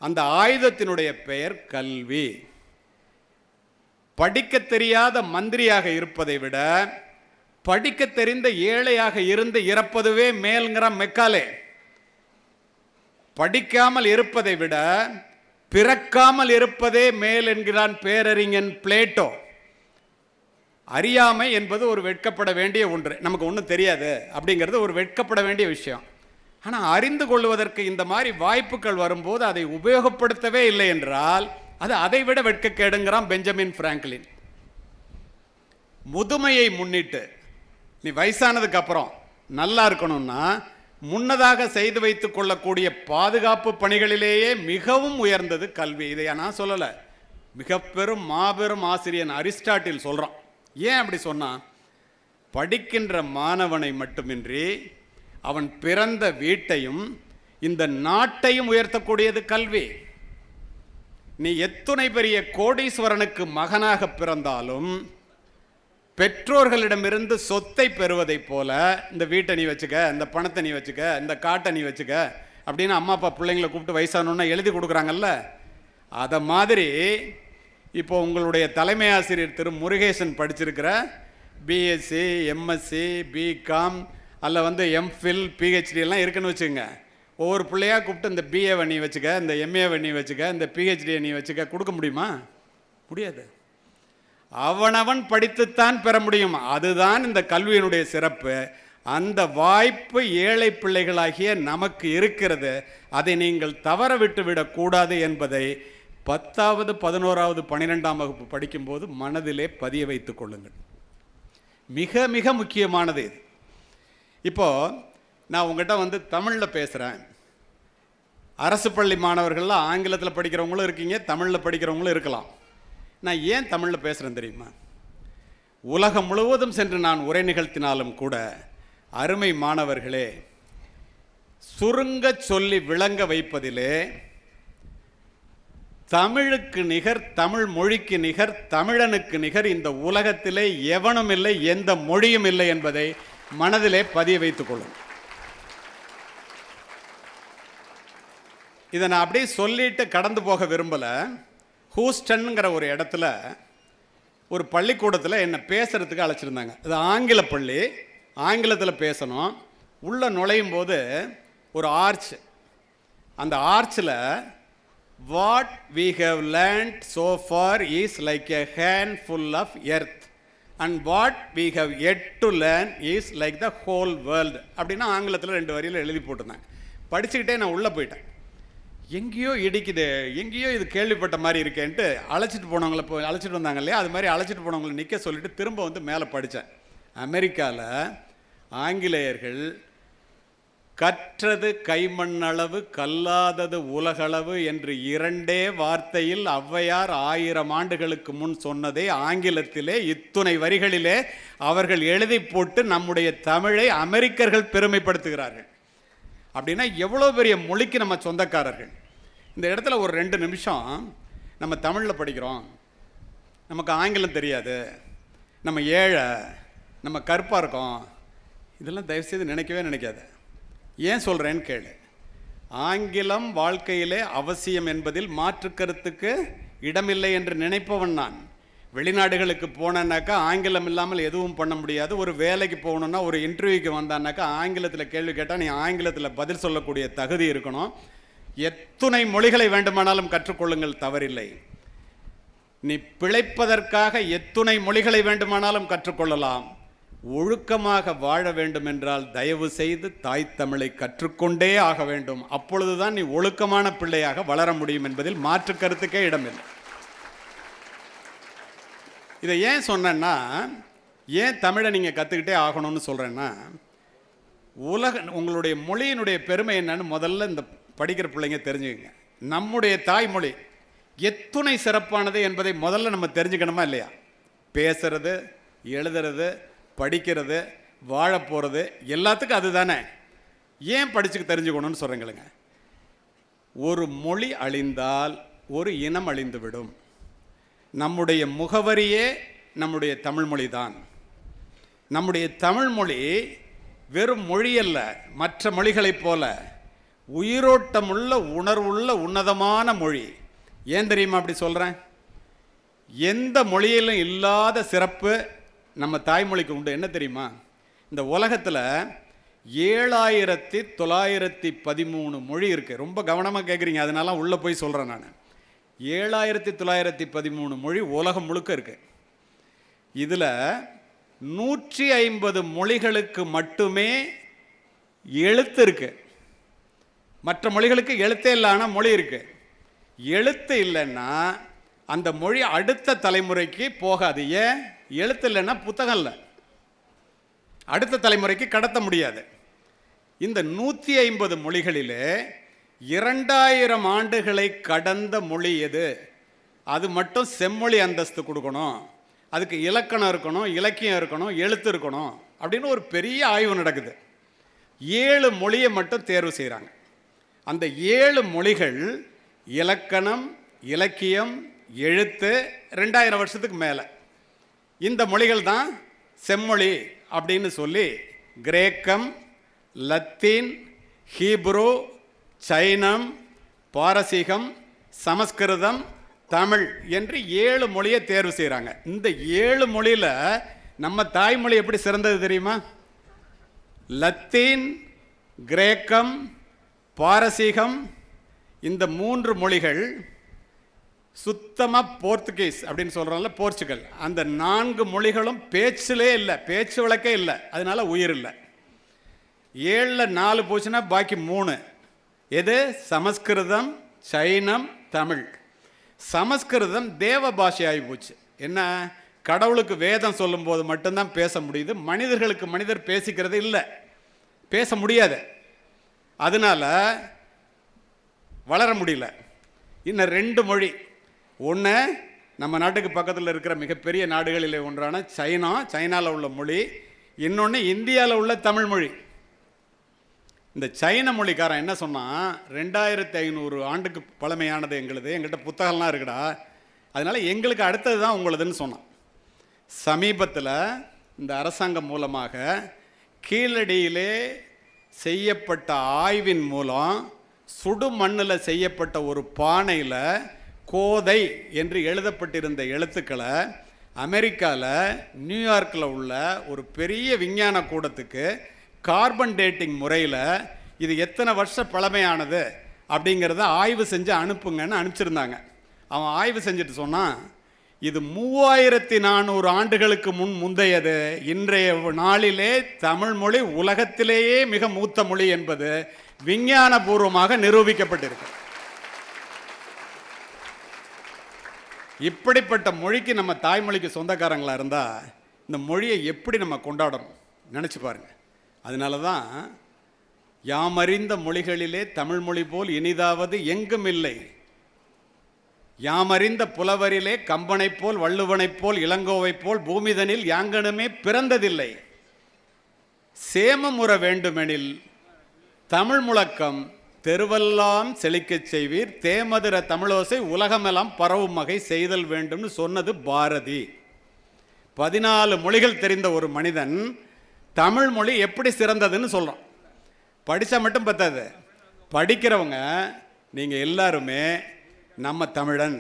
அந்த ஆயுதத்தினுடைய பெயர் கல்வி. படிக்க தெரியாத மந்திரியாக இருப்பதை விட படிக்க தெரிந்த ஏழையாக இருந்து இறப்பதுவே மேல்ங்கிற மெக்காலே. படிக்காமல் இருப்பதை விட பிறக்காமல் இருப்பதே மேல் என்கிறான் பேரறிஞன் பிளேட்டோ. அறியாமை என்பது ஒரு வெட்கப்பட வேண்டிய ஒன்று. நமக்கு ஒன்றும் தெரியாது அப்படிங்கிறது ஒரு வெட்கப்பட வேண்டிய விஷயம். ஆனால் அறிந்து கொள்வதற்கு இந்த மாதிரி வாய்ப்புகள் வரும்போது அதை உபயோகப்படுத்தவே இல்லை என்றால் அது அதை விட வெட்கக்கேடுங்கிறான் பெஞ்சமின் பிராங்க்லின். முதுமையை முன்னிட்டு நீ வயசானதுக்கு அப்புறம் நல்லா இருக்கணும்னா முன்னதாக செய்து வைத்துக் கொள்ளக்கூடிய பாதுகாப்பு பணிகளிலேயே மிகவும் உயர்ந்தது கல்வி. இதை நான் சொல்லலை, மிக பெரும் மாபெரும் ஆசிரியன் அரிஸ்டாட்டில் சொல்கிறான். ஏன் அப்படி சொன்னான்? படிக்கின்ற மாணவனை மட்டுமின்றி அவன் பிறந்த வீட்டையும் இந்த நாட்டையும் உயர்த்தக்கூடியது கல்வி. நீ எத்துணை பெரிய கோடீஸ்வரனுக்கு மகனாக பிறந்தாலும் பெற்றோர்களிடமிருந்து சொத்தை பெறுவதை போல, இந்த வீட்டை நீ வச்சுக்க, இந்த பணத்தை நீ வச்சுக்க, இந்த காட்டை நீ வச்சுக்க அப்படின்னு அம்மா அப்பா பிள்ளைங்களை கூப்பிட்டு வயசானோன்னா எழுதி கொடுக்குறாங்கல்ல, அதை மாதிரி இப்போ உங்களுடைய தலைமை ஆசிரியர் திரு முருகேசன் படிச்சிருக்கிற பிஎஸ்சி, எம்எஸ்சி, பிகாம் அல்ல எம்ஃபில், பிஹெச்டி எல்லாம் இருக்குன்னு வச்சுங்க. ஒவ்வொரு பிள்ளையாக கூப்பிட்டு இந்த பிஏவை நீ வச்சுக்க, இந்த எம்ஏவை நீ வச்சுக்க, இந்த பிஹெச்டியை நீ வச்சுக்க கொடுக்க முடியுமா? முடியாது. அவனவன் படித்துத்தான் பெற முடியும். அதுதான் இந்த கல்வியினுடைய சிறப்பு. அந்த வாய்ப்பு ஏழை பிள்ளைகளாகிய நமக்கு இருக்கிறது. அதை நீங்கள் தவற விட்டுவிடக்கூடாது என்பதை 10வது 11வது 12ஆம் வகுப்பு படிக்கும்போது மனதிலே பதிய வைத்துக் கொள்ளுங்கள். மிக மிக முக்கியமானது இது. இப்போது நான் உங்கள்கிட்ட தமிழில் பேசுகிறேன். அரசு பள்ளி மாணவர்கள்லாம் ஆங்கிலத்தில் படிக்கிறவங்களும் இருக்கீங்க, தமிழில் படிக்கிறவங்களும் இருக்கலாம். நான் ஏன் தமிழில் பேசுகிறேன் தெரியுமா? உலகம் முழுவதும் சென்று நான் உரை நிகழ்த்தினாலும் கூட அருமை மாணவர்களே, சுருங்க சொல்லி விளங்க வைப்பதிலே தமிழுக்கு நிகர், தமிழ் மொழிக்கு நிகர், தமிழனுக்கு நிகர் இந்த உலகத்திலே எவனும் இல்லை, எந்த மொழியும் இல்லை என்பதை மனதிலே பதிய வைத்துக் கொள்ளும். இதை நான் அப்படியே சொல்லிட்டு கடந்து போக விரும்பலை. ஹூஸ்டன்ங்கிற ஒரு இடத்துல ஒரு பள்ளிக்கூடத்தில் என்னை பேசுகிறதுக்கு அழைச்சிருந்தாங்க. அது ஆங்கில பள்ளி, ஆங்கிலத்தில் பேசணும். உள்ளே நுழையும் போது ஒரு ஆர்ச், அந்த ஆர்ச்சில் what we have learned so far is like a handful of earth and what we have yet to learn is like the whole world அப்படின்னு ஆங்கிலத்தில் 2 வரியில் எழுதி போட்டிருந்தாங்க. படிச்சுக்கிட்டே நான் உள்ளே போயிட்டேன். எங்கேயோ இடிக்குது, எங்கேயோ இது கேள்விப்பட்ட மாதிரி இருக்கேன்ட்டு அழைச்சிட்டு போனவங்களை அழைச்சிட்டு வந்தாங்க இல்லையா, அது மாதிரி அழைச்சிட்டு போனவங்களை நிற்க சொல்லிவிட்டு திரும்ப மேலே படித்தேன். அமெரிக்காவில் ஆங்கிலேயர்கள் கற்றது கைமண்ணளவு கல்லாதது உலகளவு என்று 2 வார்த்தையில் ஔவையார் 1000 ஆண்டுகளுக்கு முன் சொன்னதை ஆங்கிலத்திலே இத்துணை வரிகளிலே அவர்கள் எழுதி போட்டு நம்முடைய தமிழை அமெரிக்கர்கள் பெருமைப்படுத்துகிறார்கள். அப்படின்னா எவ்வளோ பெரிய மொழிக்கு நம்ம சொந்தக்காரர்கள். இந்த இடத்துல ஒரு 2 நிமிஷம் நம்ம தமிழில் படிக்கிறோம், நமக்கு ஆங்கிலம் தெரியாது, நம்ம ஏழை, நம்ம கருப்பாக இருக்கோம், இதெல்லாம் தயவுசெய்து நினைக்காது. ஏன் சொல்கிறேன்னு கேளு. ஆங்கிலம் வாழ்க்கையிலே அவசியம் என்பதில் மாற்று கருத்துக்கு இடமில்லை என்று நினைப்பவன் நான். வெளிநாடுகளுக்கு போனேன்னாக்கா ஆங்கிலம் இல்லாமல் எதுவும் பண்ண முடியாது. ஒரு வேலைக்கு போகணுன்னா, ஒரு இன்டர்வியூக்கு வந்தான்னாக்கா ஆங்கிலத்தில் கேள்வி கேட்டால் நீ ஆங்கிலத்தில் பதில் சொல்லக்கூடிய தகுதி இருக்கணும். எத்துணை மொழிகளை வேண்டுமானாலும் கற்றுக்கொள்ளுங்கள், தவறில்லை. நீ பிழைப்பதற்காக எத்துணை மொழிகளை வேண்டுமானாலும் கற்றுக்கொள்ளலாம். ஒழுக்கமாக வாழ வேண்டும் என்றால் தயவு செய்து தாய் தமிழை கற்றுக்கொண்டே ஆக வேண்டும். அப்பொழுதுதான் நீ ஒழுக்கமான பிள்ளையாக வளர முடியும் என்பதில் மாற்று கருத்துக்கே இடமில்லை. இதை ஏன் சொன்னேன்னா, ஏன் தமிழை நீங்கள் கற்றுக்கிட்டே ஆகணும்னு சொல்கிறேன்னா, உங்களுடைய மொழியினுடைய பெருமை என்னன்னு முதல்ல இந்த படிக்கிற பிள்ளைங்க தெரிஞ்சுக்கங்க. நம்முடைய தாய்மொழி எத்துணை சிறப்பானது என்பதை முதல்ல நம்ம தெரிஞ்சுக்கணுமா இல்லையா? பேசுறது, எழுதுறது, படிக்கிறது, வாழ போகிறது எல்லாத்துக்கும் அதுதானே. ஏன் படிச்சுக்க தெரிஞ்சுக்கணும்னு சொல்கிறேங்களுங்க. ஒரு மொழி அழிந்தால் ஒரு இனம் அழிந்துவிடும். நம்முடைய முகவரியே நம்முடைய தமிழ்மொழி தான். நம்முடைய தமிழ்மொழி வெறும் மொழியல்ல, மற்ற மொழிகளைப் போல உயிரோட்டமுள்ள உணர்வுள்ள உன்னதமான மொழி. ஏன் தெரியுமா அப்படி சொல்கிறேன்? எந்த மொழியிலும் இல்லாத சிறப்பு நம்ம தாய்மொழிக்கு உண்டு. என்ன தெரியுமா? இந்த உலகத்தில் 7913 மொழி இருக்குது. ரொம்ப கவனமாக கேட்குறீங்க, அதனால உள்ளே போய் சொல்கிறேன் நான். 7913 மொழி உலகம் முழுக்க இருக்குது. இதில் 150 மொழிகளுக்கு மட்டுமே எழுத்து இருக்குது. மற்ற மொழிகளுக்கு எழுத்தே இல்லை, ஆனால் மொழி இருக்குது. எழுத்து இல்லைன்னா அந்த மொழி அடுத்த தலைமுறைக்கு போகாது. ஏன்? எழுத்து இல்லைன்னா புத்தகம் இல்லை, அடுத்த தலைமுறைக்கு கடத்த முடியாது. இந்த 150 மொழிகளிலே 2000 ஆண்டுகளை கடந்த மொழி எது? அது மட்டும் செம்மொழி அந்தஸ்து கொடுக்கணும், அதுக்கு இலக்கணம் இருக்கணும், இலக்கியம் இருக்கணும், எழுத்து இருக்கணும் அப்படின்னு ஒரு பெரிய ஆய்வு நடக்குது. 7 மொழியை மட்டும் தேர்வு செய்கிறாங்க. அந்த 7 மொழிகள் இலக்கணம், இலக்கியம், எழுத்து 2000 வருஷத்துக்கு மேலே. இந்த மொழிகள் தான் செம்மொழி அப்படின்னு சொல்லி கிரேக்கம், லத்தீன், ஹீப்ரு, சைனம், பாரசீகம், சமஸ்கிருதம், தமிழ் என்று 7 மொழியை தேர்வு செய்கிறாங்க. இந்த 7 மொழியில் நம்ம தாய்மொழி எப்படி சிறந்தது தெரியுமா? லத்தீன், கிரேக்கம், பாரசீகம், இந்த 3 மொழிகள் சுத்தமாக போர்த்துகீஸ் அப்படின்னு சொல்கிறோம்ல, போர்ச்சுகல், அந்த 4 மொழிகளும் பேச்சிலே இல்லை, பேச்சு வழக்கே இல்லை, அதனால உயிர் இல்லை. 7ல் 4 போச்சுன்னா பாக்கி 3 எது? சமஸ்கிருதம், சைனம், தமிழ். சமஸ்கிருதம் தேவ பாஷை ஆகி போச்சு. என்ன? கடவுளுக்கு வேதம் சொல்லும்போது மட்டும்தான் பேச முடியுது, மனிதர்களுக்கு மனிதர் பேசிக்கிறது இல்லை, பேச முடியாது, அதனால வளர முடியல. இன்னும் 2 மொழி. ஒன்று நம்ம நாட்டுக்கு பக்கத்தில் இருக்கிற மிகப்பெரிய நாடுகளில் ஒன்றான சைனாவில் உள்ள மொழி, இன்னொன்று இந்தியாவில் உள்ள தமிழ் மொழி. இந்த சைன மொழிக்காரன் என்ன சொன்னால், 2500 ஆண்டுக்கு பழமையானது எங்கள்கிட்ட புத்தகம்லாம் இருக்குடா, அதனால் எங்களுக்கு அடுத்தது தான் உங்களுதுன்னு சொன்னான். சமீபத்தில் இந்த அரசாங்கம் மூலமாக கீழடியிலே செய்யப்பட்ட ஆய்வின் மூலம் சுடு மண்ணில் செய்யப்பட்ட ஒரு பானையில் கோதை என்று எழுதப்பட்டிருந்த எழுத்துக்களை அமெரிக்காவில் நியூயார்க்கில் உள்ள ஒரு பெரிய விஞ்ஞான கூடத்துக்கு கார்பன் டேட்டிங் முறையில் இது எத்தனை வருஷம் பழமையானது அப்படிங்கிறத ஆய்வு செஞ்சு அனுப்புங்கன்னு அனுப்பிச்சிருந்தாங்க. அவன் ஆய்வு செஞ்சுட்டு சொன்னான், இது 3400 ஆண்டுகளுக்கு முந்தையது. இன்றைய நாளிலே தமிழ் மொழி உலகத்திலேயே மிக மூத்த மொழி என்பது விஞ்ஞானபூர்வமாக நிரூபிக்கப்பட்டிருக்கு. இப்படிப்பட்ட மொழிக்கு நம்ம தாய்மொழிக்கு சொந்தக்காரங்களாக இருந்தால் இந்த மொழியை எப்படி நம்ம கொண்டாடணும் நினச்சி பாருங்க. அதனால தான் யாமறிந்த மொழிகளிலே தமிழ் மொழி போல் இனிதாவது எங்கும் இல்லை, யாமறிந்த புலவரிலே கம்பனைப் போல் வள்ளுவனைப் போல் இளங்கோவைப் போல் பூமிதனில் யாங்கனுமே பிறந்ததில்லை, சேமமுற வேண்டுமெனில் தமிழ் முழக்கம் தெருவெல்லாம் செழிக்கச் செய்வீர், தேமதுர தமிழோசை உலகமெல்லாம் பரவும் வகை செய்தல் வேண்டும்னு சொன்னது பாரதி. 14 மொழிகள் தெரிந்த ஒரு மனிதன் தமிழ் மொழி எப்படி சிறந்ததுன்னு சொல்கிறோம். படித்தா மட்டும் பத்தாது, படிக்கிறவங்க நீங்கள் எல்லாருமே நம்ம தமிழன்,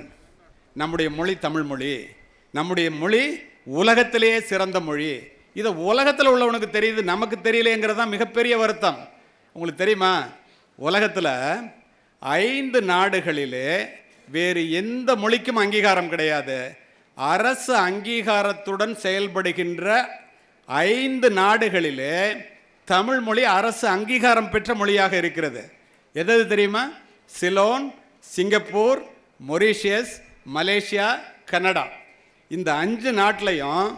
நம்முடைய மொழி தமிழ் மொழி, நம்முடைய மொழி உலகத்திலேயே சிறந்த மொழி, இதை உலகத்தில் உள்ளவனுக்கு தெரியுது, நமக்கு தெரியலேங்கிறது தான் மிகப்பெரிய வருத்தம். உங்களுக்கு தெரியுமா, உலகத்தில் 5 நாடுகளிலே வேறு எந்த மொழிக்கும் அங்கீகாரம் கிடையாது. அரசு அங்கீகாரத்துடன் செயல்படுகின்ற 5 நாடுகளிலே தமிழ் மொழி அரசு அங்கீகாரம் பெற்ற மொழியாக இருக்கிறது. எது தெரியுமா? Ceylon, Singapore, Mauritius, Malaysia, Canada. இந்த 5 நாட்டிலையும்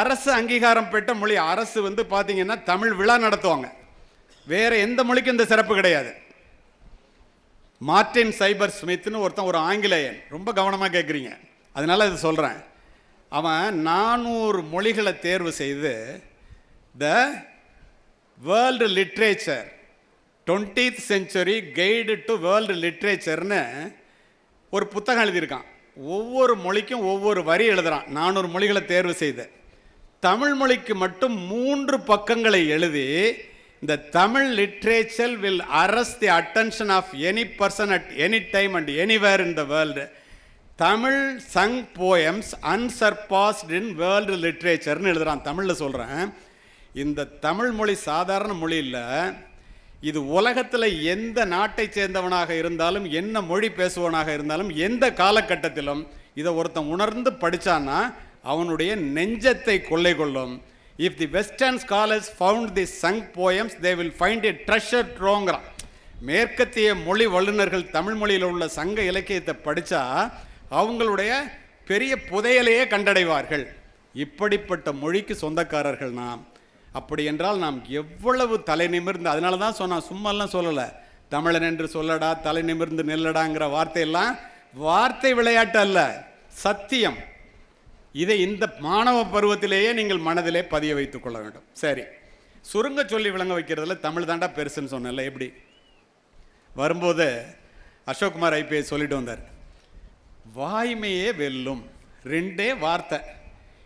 அரசு அங்கீகாரம் பெற்ற மொழி. அரசு பார்த்தீங்கன்னா தமிழ் விழா நடத்துவாங்க. வேறு எந்த மொழிக்கும் இந்த சிறப்பு கிடையாது. மார்ட்டின் சைபர் ஸ்மித்னு ஒருத்தன், ஒரு ஆங்கிலேயன், ரொம்ப கவனமாக கேட்குறீங்க அதனால் இது சொல்கிறேன். அவன் 400 மொழிகளை தேர்வு செய்து the world literature 20th century guide to world லிட்ரேச்சர்னு ஒரு புத்தகம் எழுதியிருக்கான். ஒவ்வொரு மொழிக்கும் ஒவ்வொரு வரி எழுதுகிறான். 400 மொழிகளை தேர்வு செய்து தமிழ் மொழிக்கு மட்டும் 3 பக்கங்களை எழுதி, இந்த Tamil literature will arrest the attention of any person at any time and anywhere in the world. Tamil Sangam poems unsurpassed in world லிட்ரேச்சர்னு எழுதுகிறான். தமிழில் சொல்கிறேன். இந்த தமிழ் மொழி சாதாரண மொழி இல்லை. இது உலகத்தில் எந்த நாட்டை சேர்ந்தவனாக இருந்தாலும், என்ன மொழி பேசுவனாக இருந்தாலும், எந்த காலகட்டத்திலும் இதை ஒருத்தன் உணர்ந்து படித்தான்னா அவனுடைய நெஞ்சத்தை கொள்ளை கொள்ளும். If the Western scholars found these sung poems, they will find a treasure trove. மேற்கத்திய மொழி வல்லுநர்கள் தமிழ் மொழியில் உள்ள சங்க இலக்கியத்தை படித்தா அவங்களுடைய பெரிய புதையலையே கண்டடைவார்கள். இப்படிப்பட்ட மொழிக்கு சொந்தக்காரர்கள் நாம். அப்படி என்றால் நாம் எவ்வளவு தலை நிமிர்ந்து, அதனால தான் சொன்னான், சும்மாலாம் சொல்லலை, தமிழன் என்று சொல்லடா, தலை நிமிர்ந்து நெல்லடாங்கிற வார்த்தையெல்லாம் வார்த்தை விளையாட்டு அல்ல, சத்தியம். இதை இந்த மாணவ பருவத்திலேயே நீங்கள் மனதிலே பதிய வைத்துக் கொள்ள வேண்டும். சரி, சுருங்க சொல்லி விளங்க வைக்கிறதுல தமிழ் தாண்டா பெருசுன்னு சொன்னல. எப்படி வரும்போது அசோக்குமார் ஐபிஎஸ் சொல்லிட்டு வந்தார், வாய்மையே வெல்லும், 2 வார்த்தை.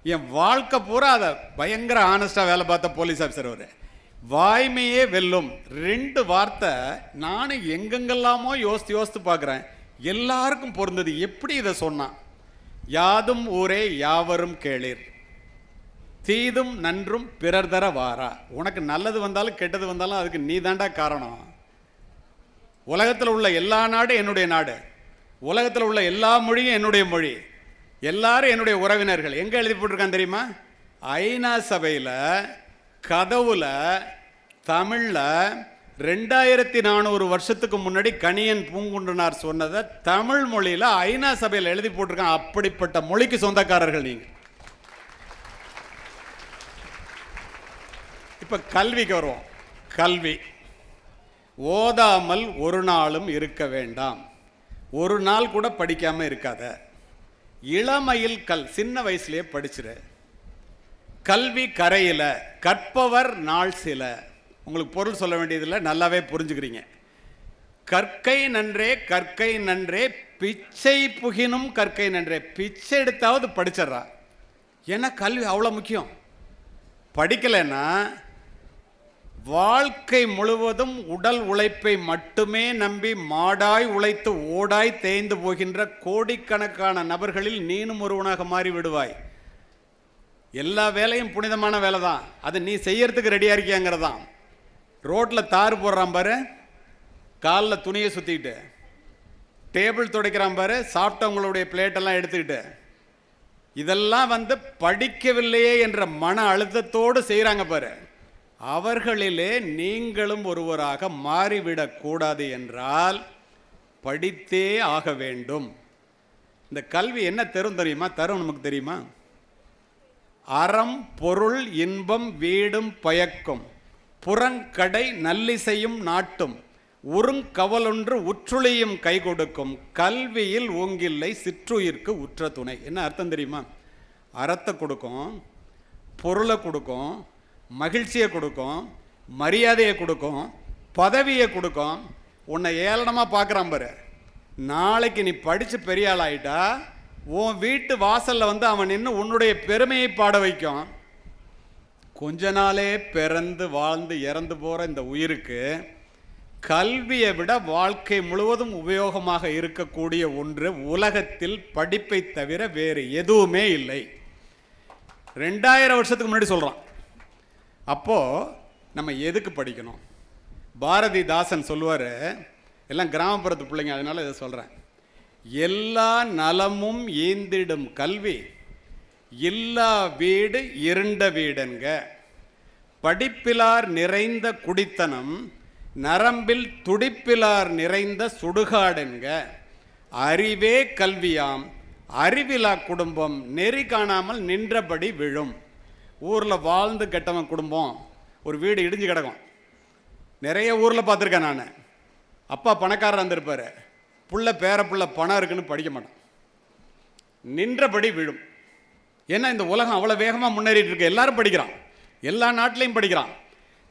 என் வாழ்க்கை பூரா அதை பயங்கர ஆனஸ்டாக வேலை பார்த்த போலீஸ் ஆஃபீஸர் அவர். வாய்மையே வெல்லும் 2 வார்த்தை நானும் எங்கெங்கெல்லாமோ யோசித்து பார்க்குறேன், எல்லாருக்கும் பொருந்தது. எப்படி இதை சொன்னான்? யாதும் ஊரே யாவரும் கேளீர், தீதும் நன்றும் பிறர் தர வாரா. உனக்கு நல்லது வந்தாலும் கெட்டது வந்தாலும் அதுக்கு நீ தாண்டா காரணம். உலகத்தில் உள்ள எல்லா நாடும் என்னுடைய நாடு, உலகத்தில் உள்ள எல்லா மொழியும் என்னுடைய மொழி, எல்லாரும் என்னுடைய உறவினர்கள். எங்கே எழுதி போட்டிருக்கான் தெரியுமா? ஐநா சபையில் கதவுல தமிழில் 2400 வருஷத்துக்கு முன்னாடி கணியன் பூங்குன்றனார் சொன்னதை தமிழ் மொழியில் ஐநா சபையில் எழுதி போட்டிருக்கான். அப்படிப்பட்ட மொழிக்கு சொந்தக்காரர்கள் நீங்கள். இப்போ கல்விக்கு வருவோம். கல்வி ஓதாமல் ஒரு நாளும் இருக்க வேண்டாம், ஒரு நாள் கூட படிக்காமல் இருக்காத. இளமையில் சின்ன வயசுலேயே படிச்சிரு. கல்வி கரையில் கற்பவர் நாள் சில. உங்களுக்கு பொருள் சொல்ல வேண்டியதில்லை, நல்லாவே புரிஞ்சுக்கிறீங்க. கற்கை நன்றே கற்கை நன்றே பிச்சை புகினும் கற்கை நன்றே. பிச்சை எடுத்தாவது படிச்சிட்றா. ஏன்னா கல்வி அவ்வளோ முக்கியம். படிக்கலைன்னா வாழ்க்கை முழுவதும் உடல் உழைப்பை மட்டுமே நம்பி மாடாய் உழைத்து ஓடாய் தேய்ந்து போகின்ற கோடிக்கணக்கான நபர்களில் நீனும் ஒருவனாக மாறி விடுவாய். எல்லா வேலையும் புனிதமான வேலை தான், அதை நீ செய்யறதுக்கு ரெடியாக இருக்கியாங்கிறதான். ரோட்டில் தார் போடுறான் பாரு, காலில் துணியை சுற்றிக்கிட்டு, டேபிள் துடைக்கிறான் பாரு, சாப்பிட்டவங்களுடைய பிளேட்டெல்லாம் எடுத்துக்கிட்டு, இதெல்லாம் படிக்கவில்லையே என்ற மன அழுத்தத்தோடு செய்கிறாங்க பாரு. அவர்களிலே நீங்களும் ஒருவராக மாறிவிடக்கூடாது என்றால் படித்தே ஆக வேண்டும். இந்த கல்வி என்ன தரும் தெரியுமா? தரும் நமக்கு தெரியுமா? அறம் பொருள் இன்பம் வீடும் பயக்கும், புறங்கடை நல்லிசையும் நாட்டும், உறுங்கவலொன்று உற்றுளியும் கை கொடுக்கும், கல்வியில் ஓங்கில்லை சிற்றுயிர்க்கு உற்ற துணை. என்ன அர்த்தம் தெரியுமா? அறத்தை கொடுக்கும், பொருளை கொடுக்கும், மகிழ்ச்சியை கொடுக்கும், மரியாதையை கொடுக்கும், பதவியை கொடுக்கும். உன்னை ஏளனமாக பார்க்குறான் பாரு, நாளைக்கு நீ படித்து பெரிய ஆள் ஆகிட்டா உன் வீட்டு வாசலில் அவன் நின்று உன்னுடைய பெருமையை பாட வைக்கும். கொஞ்ச நாளே பிறந்து வாழ்ந்து இறந்து போகிற இந்த உயிருக்கு கல்வியை விட வாழ்க்கை முழுவதும் உபயோகமாக இருக்கக்கூடிய ஒன்று உலகத்தில் படிப்பை தவிர வேறு எதுவுமே இல்லை. 2000 வருஷத்துக்கு முன்னாடி சொல்கிறான். அப்போது நம்ம எதுக்கு படிக்கணும்? பாரதிதாசன் சொல்லுவார், எல்லாம் கிராமப்புறத்து பிள்ளைங்க, அதனால இதை சொல்கிறேன். எல்லா நலமும் ஈந்திடும் கல்வி, இல்லா வீடு இருண்ட வீடுங்க. படிப்பிலார் நிறைந்த குடித்தனம், நரம்பில் துடிப்பிலார் நிறைந்த சுடுகாடுங்க. அறிவே கல்வியாம், அறிவிலா குடும்பம் நெறி காணாமல் நின்றபடி விழும். ஊரில் வாழ்ந்து கெட்டவன் குடும்பம், ஒரு வீடு இடிஞ்சு கிடக்கும். நிறைய ஊரில் பார்த்துருக்கேன் நான். அப்பா பணக்காரர் இருந்திருப்பார், புள்ள பேர புள்ள பணம் இருக்குன்னு படிக்க மாட்டான், நின்றபடி விழும். ஏன்னா இந்த உலகம் அவ்வளோ வேகமாக முன்னேறிட்டு இருக்கு. எல்லாரும் படிக்கிறான், எல்லா நாட்டிலையும் படிக்கிறான்.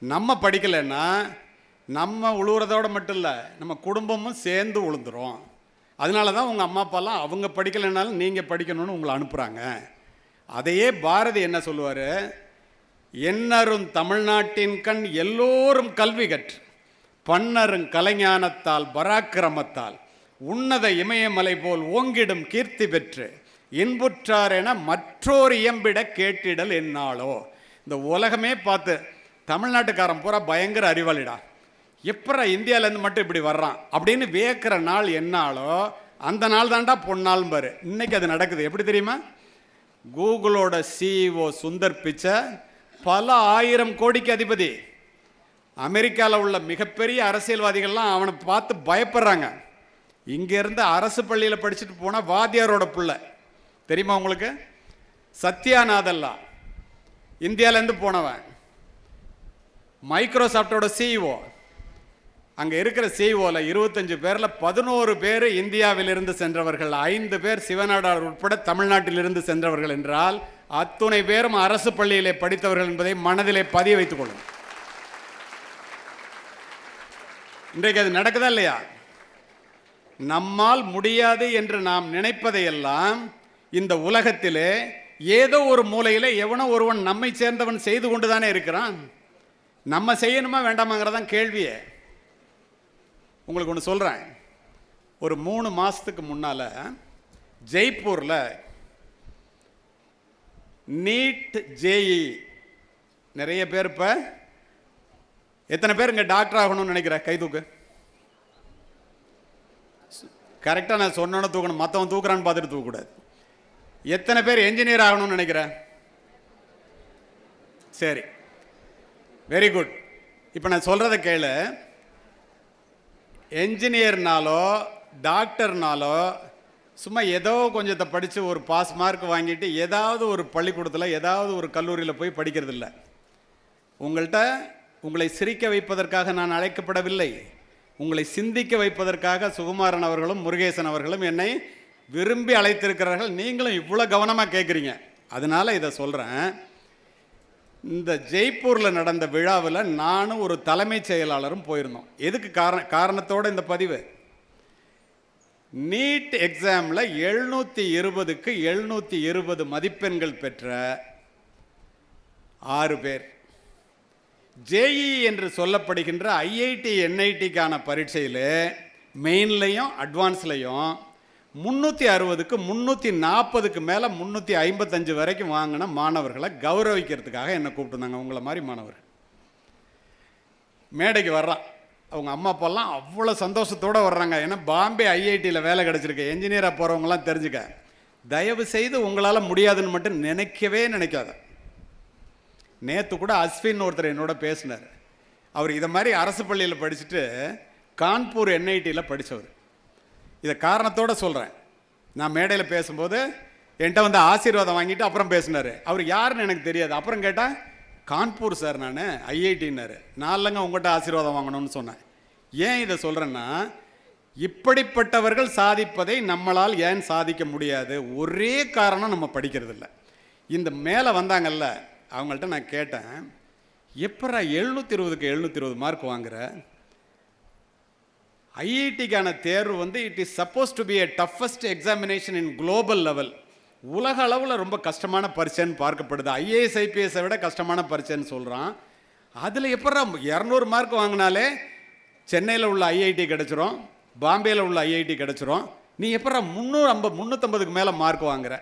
நம்ம படிக்கலைன்னா நம்ம உழுவுறதோடு மட்டும் இல்லை, நம்ம குடும்பமும் சேர்ந்து உழுந்துரும். அதனால தான் உங்கள் அம்மா அப்பாலாம் அவங்க படிக்கலைன்னாலும் நீங்கள் படிக்கணும்னு உங்களை அனுப்புகிறாங்க. அதையே பாரதி என்ன சொல்லுவார்? எண்ணரும் தமிழ்நாட்டின் கண் எல்லோரும் கல்வி கற்று பன்னரும் கலைஞானத்தால் பராக்கிரமத்தால் உன்னத இமயமலை போல் ஓங்கிடும் கீர்த்தி பெற்று இன்புற்றார் என மற்றோர் இயம்பிட கேட்டிடல் என்னாலோ. இந்த உலகமே பார்த்து தமிழ்நாட்டுக்காரன் பூரா பயங்கர அறிவாளிடா, எப்பரா இந்தியாவிலேருந்து மட்டும் இப்படி வர்றான் அப்படின்னு வியக்கிற நாள் என்னாலோ அந்த நாள் தாண்டா பொன்னாலும் பாரு. இன்னைக்கு அது நடக்குது. எப்படி தெரியுமா? கூகுளோட சிஇஓ சுந்தர் பிச்சை பல 1000 கோடிக்கு அதிபதி. அமெரிக்காவில் உள்ள மிகப்பெரிய அரசியல்வாதிகள்லாம் அவனை பார்த்து பயப்படுறாங்க. இங்கேருந்து அரசு பள்ளியில் படிச்சுட்டு போனால் வாத்தியாரோட பிள்ளை தெரியுமா உங்களுக்கு? சத்யா நாதல்லா இந்தியாவிலேருந்து போனவன். மைக்ரோசாஃப்டோட சிஇஓ, அங்கே இருக்கிற சிஇஓவில் 25 பேரில் 11 பேர் இந்தியாவிலிருந்து சென்றவர்கள், 5 பேர் சிவநாடார் உட்பட தமிழ்நாட்டிலிருந்து சென்றவர்கள் என்றால் அத்துணை பேரும் அரசு பள்ளியிலே படித்தவர்கள் என்பதை மனதிலே பதிய வைத்துக் கொள்ளும். இன்றைக்கு அது நடக்குதா இல்லையா? நம்மால் முடியாது என்று நாம் நினைப்பதையெல்லாம் இந்த உலகத்திலே ஏதோ ஒரு மூலையில் எவனோ ஒருவன் நம்மை சேர்ந்தவன் செய்து கொண்டு தானே இருக்கிறான். நம்ம செய்யணுமா வேண்டாமாங்கிறதான் கேள்வியே. உங்களுக்கு ஒன்று சொல்கிறேன். ஒரு 3 மாதத்துக்கு முன்னால் ஜெய்ப்பூரில் நீட் ஜேஇ நிறைய பேர், இப்போ எத்தனை பேர் இங்கே டாக்டர் ஆகணும்னு நினைக்கிற கை தூக்கு. கரெக்டாக நான் சொன்னோன்னு தூக்கணும், மற்றவன் தூக்குறான்னு பார்த்துட்டு தூக்கக்கூடாது. எத்தனை பேர் என்ஜினியர் ஆகணும்னு நினைக்கிற? சரி, வெரி குட். இப்போ நான் சொல்கிறத கேளு. என்ஜினியர்னாலோ டாக்டர்னாலோ சும்மா ஏதோ கொஞ்சத்தை படித்து ஒரு பாஸ் மார்க் வாங்கிட்டு ஏதாவது ஒரு பள்ளிக்கூடத்தில் ஏதாவது ஒரு கல்லூரியில் போய் படிக்கிறது இல்லை. உங்களை சிரிக்க வைப்பதற்காக நான் அழைக்கப்படவில்லை. உங்களை சிந்திக்க வைப்பதற்காக சுகுமாரன் அவர்களும் முருகேசன் அவர்களும் என்னை விரும்பி அழைத்திருக்கிறார்கள். நீங்களும் இவ்வளோ கவனமாக கேட்குறீங்க, அதனால் இதை சொல்கிறேன். இந்த ஜெய்ப்பூரில் நடந்த விழாவில் நானும் ஒரு தலைமைச் செயலாளரும் போயிருந்தோம். எதுக்கு காரணத்தோடு இந்த பதிவு. நீட் எக்ஸாமில் 720க்கு 720 மதிப்பெண்கள் பெற்ற 6 பேர். ஜேஇ என்று சொல்லப்படுகின்ற ஐஐடி என்ஐடிக்கான பரீட்சையில் மெயின்லையும் அட்வான்ஸ்லையும் 360க்கு 340க்கு மேலே 355 வரைக்கும் வாங்கின மாணவர்களை கௌரவிக்கிறதுக்காக என்னை கூப்பிட்டுருந்தாங்க. உங்களை மாதிரி மாணவர்கள் மேடைக்கு வர்றான். அவங்க அம்மா அப்பாலாம் அவ்வளோ சந்தோஷத்தோடு வர்றாங்க. ஏன்னா பாம்பே ஐஐடியில் வேலை கிடச்சிருக்கு. என்ஜினியராக போகிறவங்களாம் தெரிஞ்சுக்க, தயவு செய்து உங்களால் முடியாதுன்னு மட்டும் நினைக்கவே நினைக்காத. நேற்று கூட அஸ்வின் ஒருத்தர் என்னோட பேசினார். அவர் இதை மாதிரி அரசு பள்ளியில் படிச்சுட்டு கான்பூர் என்ஐடியில் படித்தவர். இதை காரணத்தோடு சொல்கிறேன். நான் மேடையில் பேசும்போது என்கிட்ட வந்து ஆசீர்வாதம் வாங்கிட்டு அப்புறம் பேசினார். அவர் யாருன்னு எனக்கு தெரியாது. அப்புறம் கேட்டால் கான்பூர் சார், நான் ஐஐடின்னாரு. நான் இல்லைங்க உங்கள்கிட்ட ஆசீர்வாதம் வாங்கணும்னு சொன்னேன். ஏன் இதை சொல்கிறேன்னா, இப்படிப்பட்டவர்கள் சாதிப்பதை நம்மளால் ஏன் சாதிக்க முடியாது? ஒரே காரணம், நம்ம படிக்கிறது இல்லை. இந்த மேலே வந்தாங்கல்ல, அவங்கள்ட்ட நான் கேட்டேன், எப்பரா 720க்கு 720 மார்க் வாங்குற? ஐஐடிக்கான தேர்வு வந்து it is suppose to be a toughest examination in global level. உலக அளவில் ரொம்ப கஷ்டமான பரீட்சைன்னு பார்க்கப்படுது. ஐஏஎஸ் ஐபிஎஸை விட கஷ்டமான பரீட்சைன்னு சொல்கிறான். அதில் எப்பரா 200 மார்க் வாங்கினாலே சென்னையில் உள்ள ஐஐடி கிடச்சிரும், பாம்பேயில் உள்ள ஐஐடி கிடச்சிரும். நீ எப்பரா 350க்கு மேலே மார்க் வாங்குற?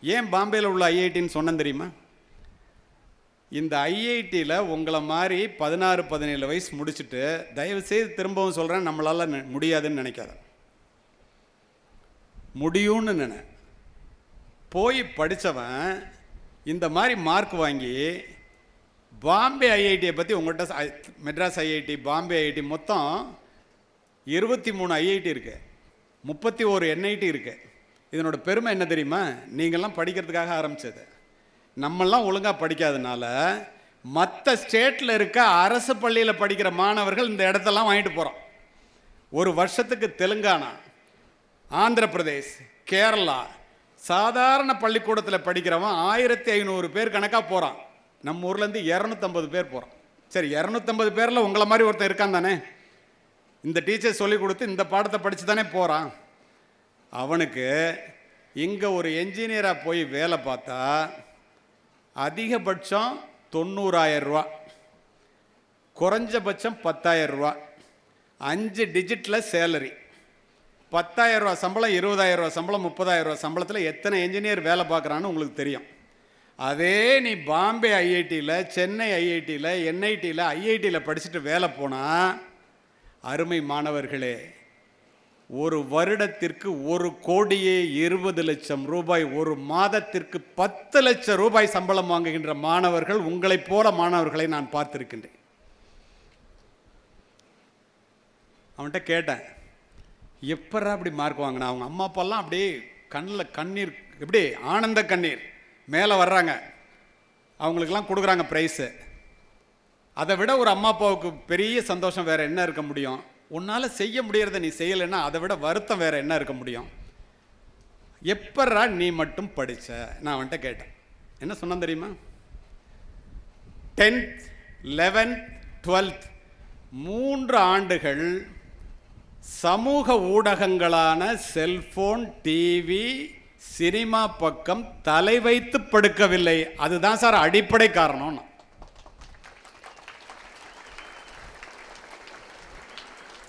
ஏன் பாம்பேயில் உள்ள ஐஐடின்னு சொன்னேன் தெரியுமா? இந்த ஐஐடியில் உங்களை மாதிரி 16-17 வயசு முடிச்சுட்டு, தயவுசெய்து திரும்பவும் சொல்கிறேன், நம்மளால் முடியாதுன்னு நினைக்காத, முடியும்னு நினை. போய் படித்தவன் இந்த மாதிரி மார்க் வாங்கி பாம்பே ஐஐடியை பற்றி உங்கள்கிட்ட, மெட்ராஸ் ஐஐடி, பாம்பே ஐஐடி, மொத்தம் 23 ஐஐடி இருக்குது, 31 என்ஐடி இருக்குது. இதனோட பெருமை என்ன தெரியுமா? நீங்கள்லாம் படிக்கிறதுக்காக ஆரம்பித்தது. நம்மெல்லாம் ஒழுங்காக படிக்காதனால மற்ற ஸ்டேட்டில் இருக்க அரசு பள்ளியில் படிக்கிற மாணவர்கள் இந்த இடத்தெல்லாம் வாங்கிட்டு போகிறோம். ஒரு வருஷத்துக்கு தெலுங்கானா, ஆந்திர பிரதேஷ், கேரளா சாதாரண பள்ளிக்கூடத்தில் படிக்கிறவன் 1500 பேர் கணக்காக போகிறான். நம்ம ஊர்லேருந்து 250 பேர் போகிறான். சரி, 250 பேரில் உங்களை மாதிரி ஒருத்தன் இருக்கான் தானே, இந்த டீச்சர் சொல்லி கொடுத்து இந்த பாடத்தை படித்து தானே போகிறான். அவனுக்கு இங்கே ஒரு என்ஜினியராக போய் வேலை பார்த்தா அதிகபட்சம் 90,000 ரூபா, குறைஞ்சபட்சம் 10,000 ரூபா, 5 டிஜிட்டில் சேலரி. 10,000 ரூபா சம்பளம், 20,000 ரூபா சம்பளம், 30,000 ரூபா சம்பளத்தில் எத்தனை என்ஜினியர் வேலை பார்க்குறான்னு உங்களுக்கு தெரியும். அதே நீ பாம்பே ஐஐடியில், சென்னை ஐஐடியில், என்ஐடியில், ஐஐடியில் படிச்சுட்டு வேலை போனால், அருமை மாணவர்களே, ஒரு வருடத்திற்கு 1,20 லட்சம் ரூபாய், ஒரு மாதத்திற்கு 10 லட்சம் ரூபாய் சம்பளம் வாங்குகின்ற மாணவர்கள், உங்களைப் போல மாணவர்களை நான் பார்த்திருக்கின்றேன். அவன்கிட்ட கேட்டேன், எப்பரா அப்படி மார்க் வாங்கினா? அவங்க அம்மா அப்பாலாம் அப்படியே கண்ணில் கண்ணீர், எப்படி ஆனந்த கண்ணீர் மேலே வர்றாங்க. அவங்களுக்கெல்லாம் கொடுக்குறாங்க ப்ரைஸு. அதை விட ஒரு அம்மா அப்பாவுக்கு பெரிய சந்தோஷம் வேற என்ன இருக்க முடியும்? உன்னால் செய்ய முடியறத நீ செய்யலைன்னா அதை விட வருத்தம் வேற என்ன இருக்க முடியும்? எப்பறா நீ மட்டும் படிச்ச? நான் அவன்கிட்ட கேட்டேன். என்ன சொன்ன தெரியுமா? 10th 11th 12th 3 ஆண்டுகள் சமூக ஊடகங்களான செல்போன், டிவி, சினிமா பக்கம் தலை வைத்து படுக்கவில்லை. அதுதான் சார் அடிப்படை காரணம்.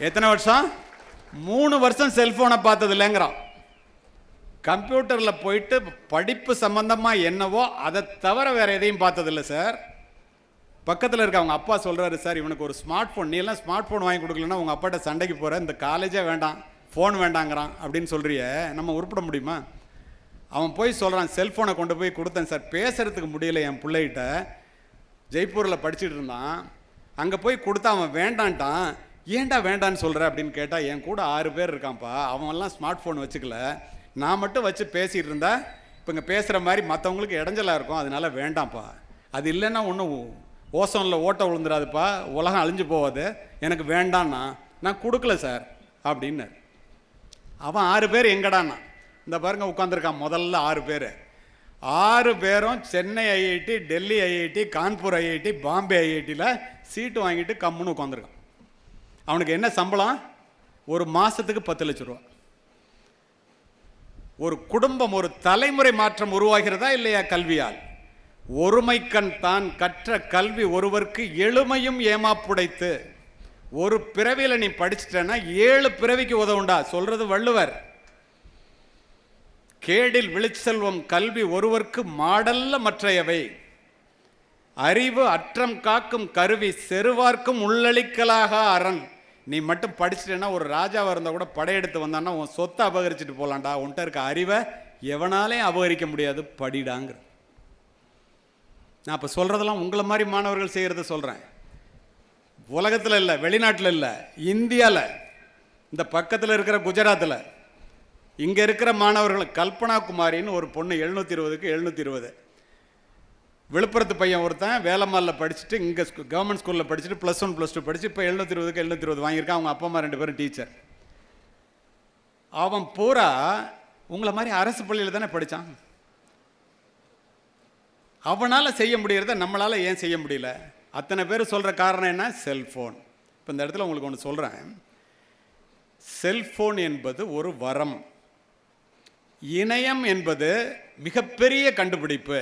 எத்தனை வருஷம்? 3 வருஷம் செல்போனை பார்த்தது இல்லைங்கிறான். கம்ப்யூட்டரில் போயிட்டு படிப்பு சம்பந்தமாக என்னவோ அதை தவிர வேற எதையும் பார்த்ததில்லை சார். பக்கத்தில் இருக்க அவங்க அப்பா சொல்கிறாரு, சார் இவனுக்கு ஒரு ஸ்மார்ட் ஃபோன், நீ எல்லாம் ஸ்மார்ட் ஃபோன் வாங்கி கொடுக்கலன்னா உங்கள் அப்பாட்ட சண்டைக்கு போகிற, இந்த காலேஜே வேண்டாம், ஃபோன் வேண்டாங்கிறான் அப்படின்னு சொல்கிறிய, நம்ம உருப்பிட முடியுமா? அவன் போய் சொல்கிறான், செல்ஃபோனை கொண்டு போய் கொடுத்தேன் சார், பேசுகிறதுக்கு முடியல என் பிள்ளைகிட்ட, ஜெய்ப்பூரில் படிச்சுட்டு இருந்தான், அங்கே போய் கொடுத்தா அவன் வேண்டான்ட்டான். ஏன்டா வேண்டான்னு சொல்கிற அப்படின்னு கேட்டால், என் கூட 6 பேர் இருக்கான்ப்பா, அவன்லாம் ஸ்மார்ட் ஃபோன் வச்சுக்கல, நான் மட்டும் வச்சு பேசிகிட்டு இருந்தா இப்போ இங்கே பேசுகிற மாதிரி மற்றவங்களுக்கு இடைஞ்சலாக இருக்கும், அதனால வேண்டாம்ப்பா. அது இல்லைன்னா ஒன்றும் ஓசோனில் ஓட்ட விழுந்துடாதுப்பா, உலகம் அழிஞ்சு போவாது, எனக்கு வேண்டான்னா நான் கொடுக்கல சார் அப்படின்னு. அவன் 6 பேர் எங்கடான்னா, இந்த பாருங்க உட்காந்துருக்கான் முதல்ல 6 பேர். 6 பேரும் Chennai IIT, Delhi IIT, Kanpur IIT, Bombay ஐஐடியில் சீட்டு வாங்கிட்டு கம்முன்னு உட்காந்துருக்கான். அவனுக்கு என்ன சம்பளம்? ஒரு மாதத்துக்கு 10 லட்சம் ரூபா. ஒரு குடும்பம், ஒரு தலைமுறை மாற்றம் உருவாகிறதா இல்லையா கல்வியால்? ஒருமைக்கண் தான் கற்ற கல்வி ஒருவருக்கு எழுமையும் ஏமாப்புடைத்து. ஒரு பிறவியில் நீ படிச்சுட்டேன்னா 7 பிறவிக்கு உதவுண்டா சொல்றது வள்ளுவர். கேடில் விழிச்செல்வம் கல்வி ஒருவருக்கு மாடல்ல மற்றையவை. அறிவு அற்றம் காக்கும் கருவி செருவார்க்கும் உள்ளளிக்கலாக அரண். நீ மட்டும் படிச்சுட்டேன்னா ஒரு ராஜாவாக இருந்தால் கூட படையெடுத்து வந்தான்னா உன் சொத்தை அபகரிச்சுட்டு போகலான்டா, உன்கிட்ட இருக்க அறிவை எவனாலையும் அபகரிக்க முடியாது, படிடாங்கிற. நான் இப்போ சொல்கிறதெல்லாம் உங்களை மாதிரி மாணவர்கள் செய்கிறத சொல்கிறேன். உலகத்தில் இல்லை, வெளிநாட்டில் இல்லை, இந்தியாவில், இந்த பக்கத்தில் இருக்கிற குஜராத்தில், இங்கே இருக்கிற மாணவர்கள். கல்பனா குமாரின்னு ஒரு பொண்ணு 720க்கு 720. விழுப்புரத்து பையன் ஒருத்தன் வேலம்மாலில் படிச்சுட்டு இங்கே கவர்மெண்ட் ஸ்கூலில் படிச்சுட்டு +1 +2 படிச்சு இப்போ 720க்கு 720 வாங்கியிருக்கான். அவங்க அப்பா அம்மா 2 பேரும் டீச்சர். அவன் பூரா உங்களை மாதிரி அரசு பள்ளியில் தானே படித்தான். அவனால் செய்ய முடியறத நம்மளால் ஏன் செய்ய முடியல? அத்தனை பேர் சொல்கிற காரணம் என்ன? செல்ஃபோன். இப்போ இந்த இடத்துல உங்களுக்கு ஒன்று சொல்கிறேன். செல்ஃபோன் என்பது ஒரு வரம். இணையம் என்பது மிகப்பெரிய கண்டுபிடிப்பு.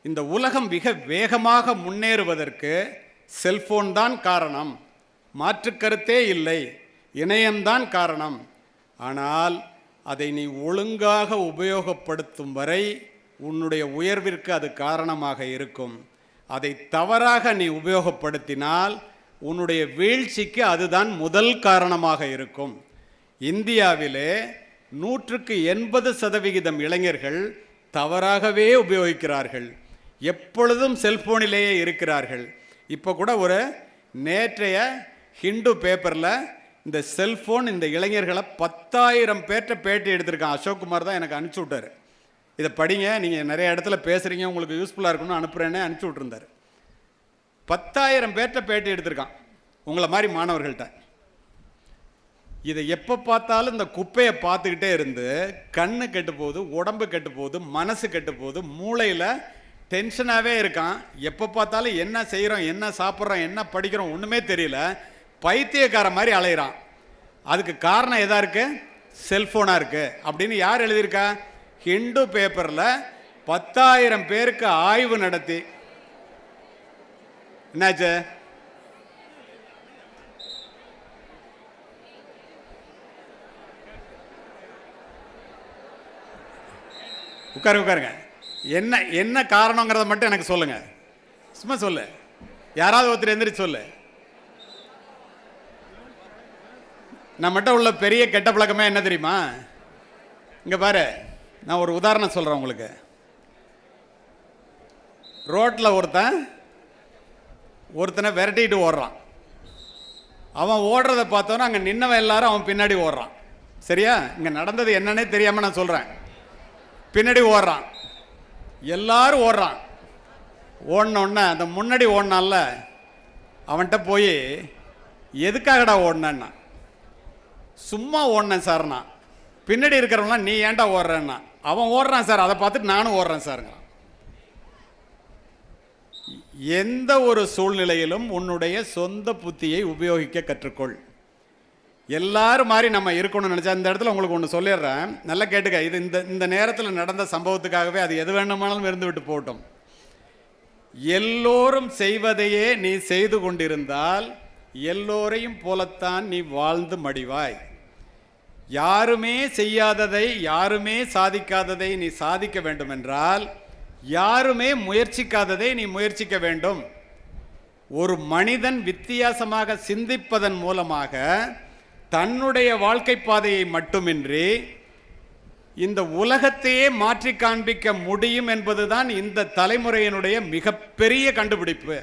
இந்த உலகம் மிக வேகமாக முன்னேறுவதற்கு செல்போன் தான் காரணம், மாற்று கருத்தே இல்லை. இணையம்தான் காரணம். ஆனால் அதை நீ ஒழுங்காக உபயோகப்படுத்தும் வரை உன்னுடைய உயர்விற்கு அது காரணமாக இருக்கும். அதை தவறாக நீ உபயோகப்படுத்தினால் உன்னுடைய வீழ்ச்சிக்கு அதுதான் முதல் காரணமாக இருக்கும். இந்தியாவிலே 100க்கு 80% இளைஞர்கள் தவறாகவே உபயோகிக்கிறார்கள். எப்பொழுதும் செல்போனிலேயே இருக்கிறார்கள். இப்போ கூட ஒரு நேற்றைய ஹிந்து பேப்பரில் இந்த செல்ஃபோன் இந்த இளைஞர்களை 10,000 பேர்கிட்ட பேட்டி எடுத்திருக்கான். அசோக் குமார் தான் எனக்கு அனுப்பிச்சி விட்டார். இதை படிங்க, நீங்கள் நிறைய இடத்துல பேசுகிறீங்க, உங்களுக்கு யூஸ்ஃபுல்லாக இருக்குன்னு அனுப்புகிறேன்னே அனுப்பிச்சி விட்ருந்தார். 10,000 பேர்கிட்ட பேட்டி எடுத்திருக்கான் உங்களை மாதிரி மாணவர்கள்ட்ட. இதை எப்போ பார்த்தாலும் இந்த குப்பையை பார்த்துக்கிட்டே இருந்து கண்ணு கெட்டு போகுது, உடம்பு கெட்டு போகுது, மனசு கெட்டு போகுது, மூளையில் டென்ஷனாகவே இருக்கான். எப்போ பார்த்தாலும் என்ன செய்கிறோம், என்ன சாப்பிட்றோம், என்ன படிக்கிறோம் ஒன்றுமே தெரியல, பைத்தியக்கார மாதிரி அலையிறான். அதுக்கு காரணம் எதா இருக்கு? செல்ஃபோனாக இருக்கு அப்படின்னு யார் எழுதியிருக்கா? ஹிந்து பேப்பரில் 10,000 பேருக்கு ஆய்வு நடத்தி. என்னாச்சு? உட்காருங்க. என்ன என்ன காரணங்கிறத மட்டும் எனக்கு சொல்லுங்க. சும்மா சொல்லு, யாராவது ஒருத்தர் எந்திரிச்சு சொல்லு. நம்மகிட்ட உள்ள பெரிய கெட்ட பழக்கமே என்ன தெரியுமா? இங்க பாரு, நான் ஒரு உதாரணம் சொல்றேன் உங்களுக்கு. ரோட்ல ஒருத்தனை விரட்டிட்டு ஓடுறான். அவன் ஓடுறத பார்த்தோன்னா அங்கே நின்னவன் எல்லாரும் அவன் பின்னாடி ஓடுறான். சரியா? இங்கே நடந்தது என்னன்னே தெரியாமல் நான் சொல்கிறேன். பின்னாடி ஓடுறான், எல்லாரும் ஓடுறான். ஓடினோடனே அந்த முன்னாடி ஓடினால அவன்கிட்ட போய் எதுக்காகடா ஓடினேன்னா, சும்மா ஓடினேன் சார்னா. பின்னாடி இருக்கிறவங்களாம் நீ ஏன்டா ஓடுறேன்னா, அவன் ஓடுறான் சார், அதை பார்த்துட்டு நானும் ஓடுறேன் சாருங்க. எந்த ஒரு சூழ்நிலையிலும் உன்னுடைய சொந்த புத்தியை உபயோகிக்க கற்றுக்கொள். எல்லாரும் மாதிரி நம்ம இருக்கணும்னு நினச்சா, இந்த இடத்துல உங்களுக்கு ஒன்று சொல்லிடுறேன், நல்லா கேட்டுக்க. இது இந்த நேரத்தில் நடந்த சம்பவத்துக்காகவே அது எது வேணுமானாலும் இருந்து விட்டு போகட்டும். எல்லோரும் செய்வதையே நீ செய்து கொண்டிருந்தால் எல்லோரையும் போலத்தான் நீ வாழ்ந்து மடிவாய். யாருமே செய்யாததை, யாருமே சாதிக்காததை நீ சாதிக்க வேண்டும் என்றால், யாருமே முயற்சிக்காததை நீ முயற்சிக்க வேண்டும். ஒரு மனிதன் வித்தியாசமாக சிந்திப்பதன் மூலமாக தன்னுடைய வாழ்க்கை பாதையை மட்டுமின்றி இந்த உலகத்தையே மாற்றி காண்பிக்க முடியும் என்பதுதான் இந்த தலைமுறையினுடைய மிகப்பெரிய கண்டுபிடிப்பு.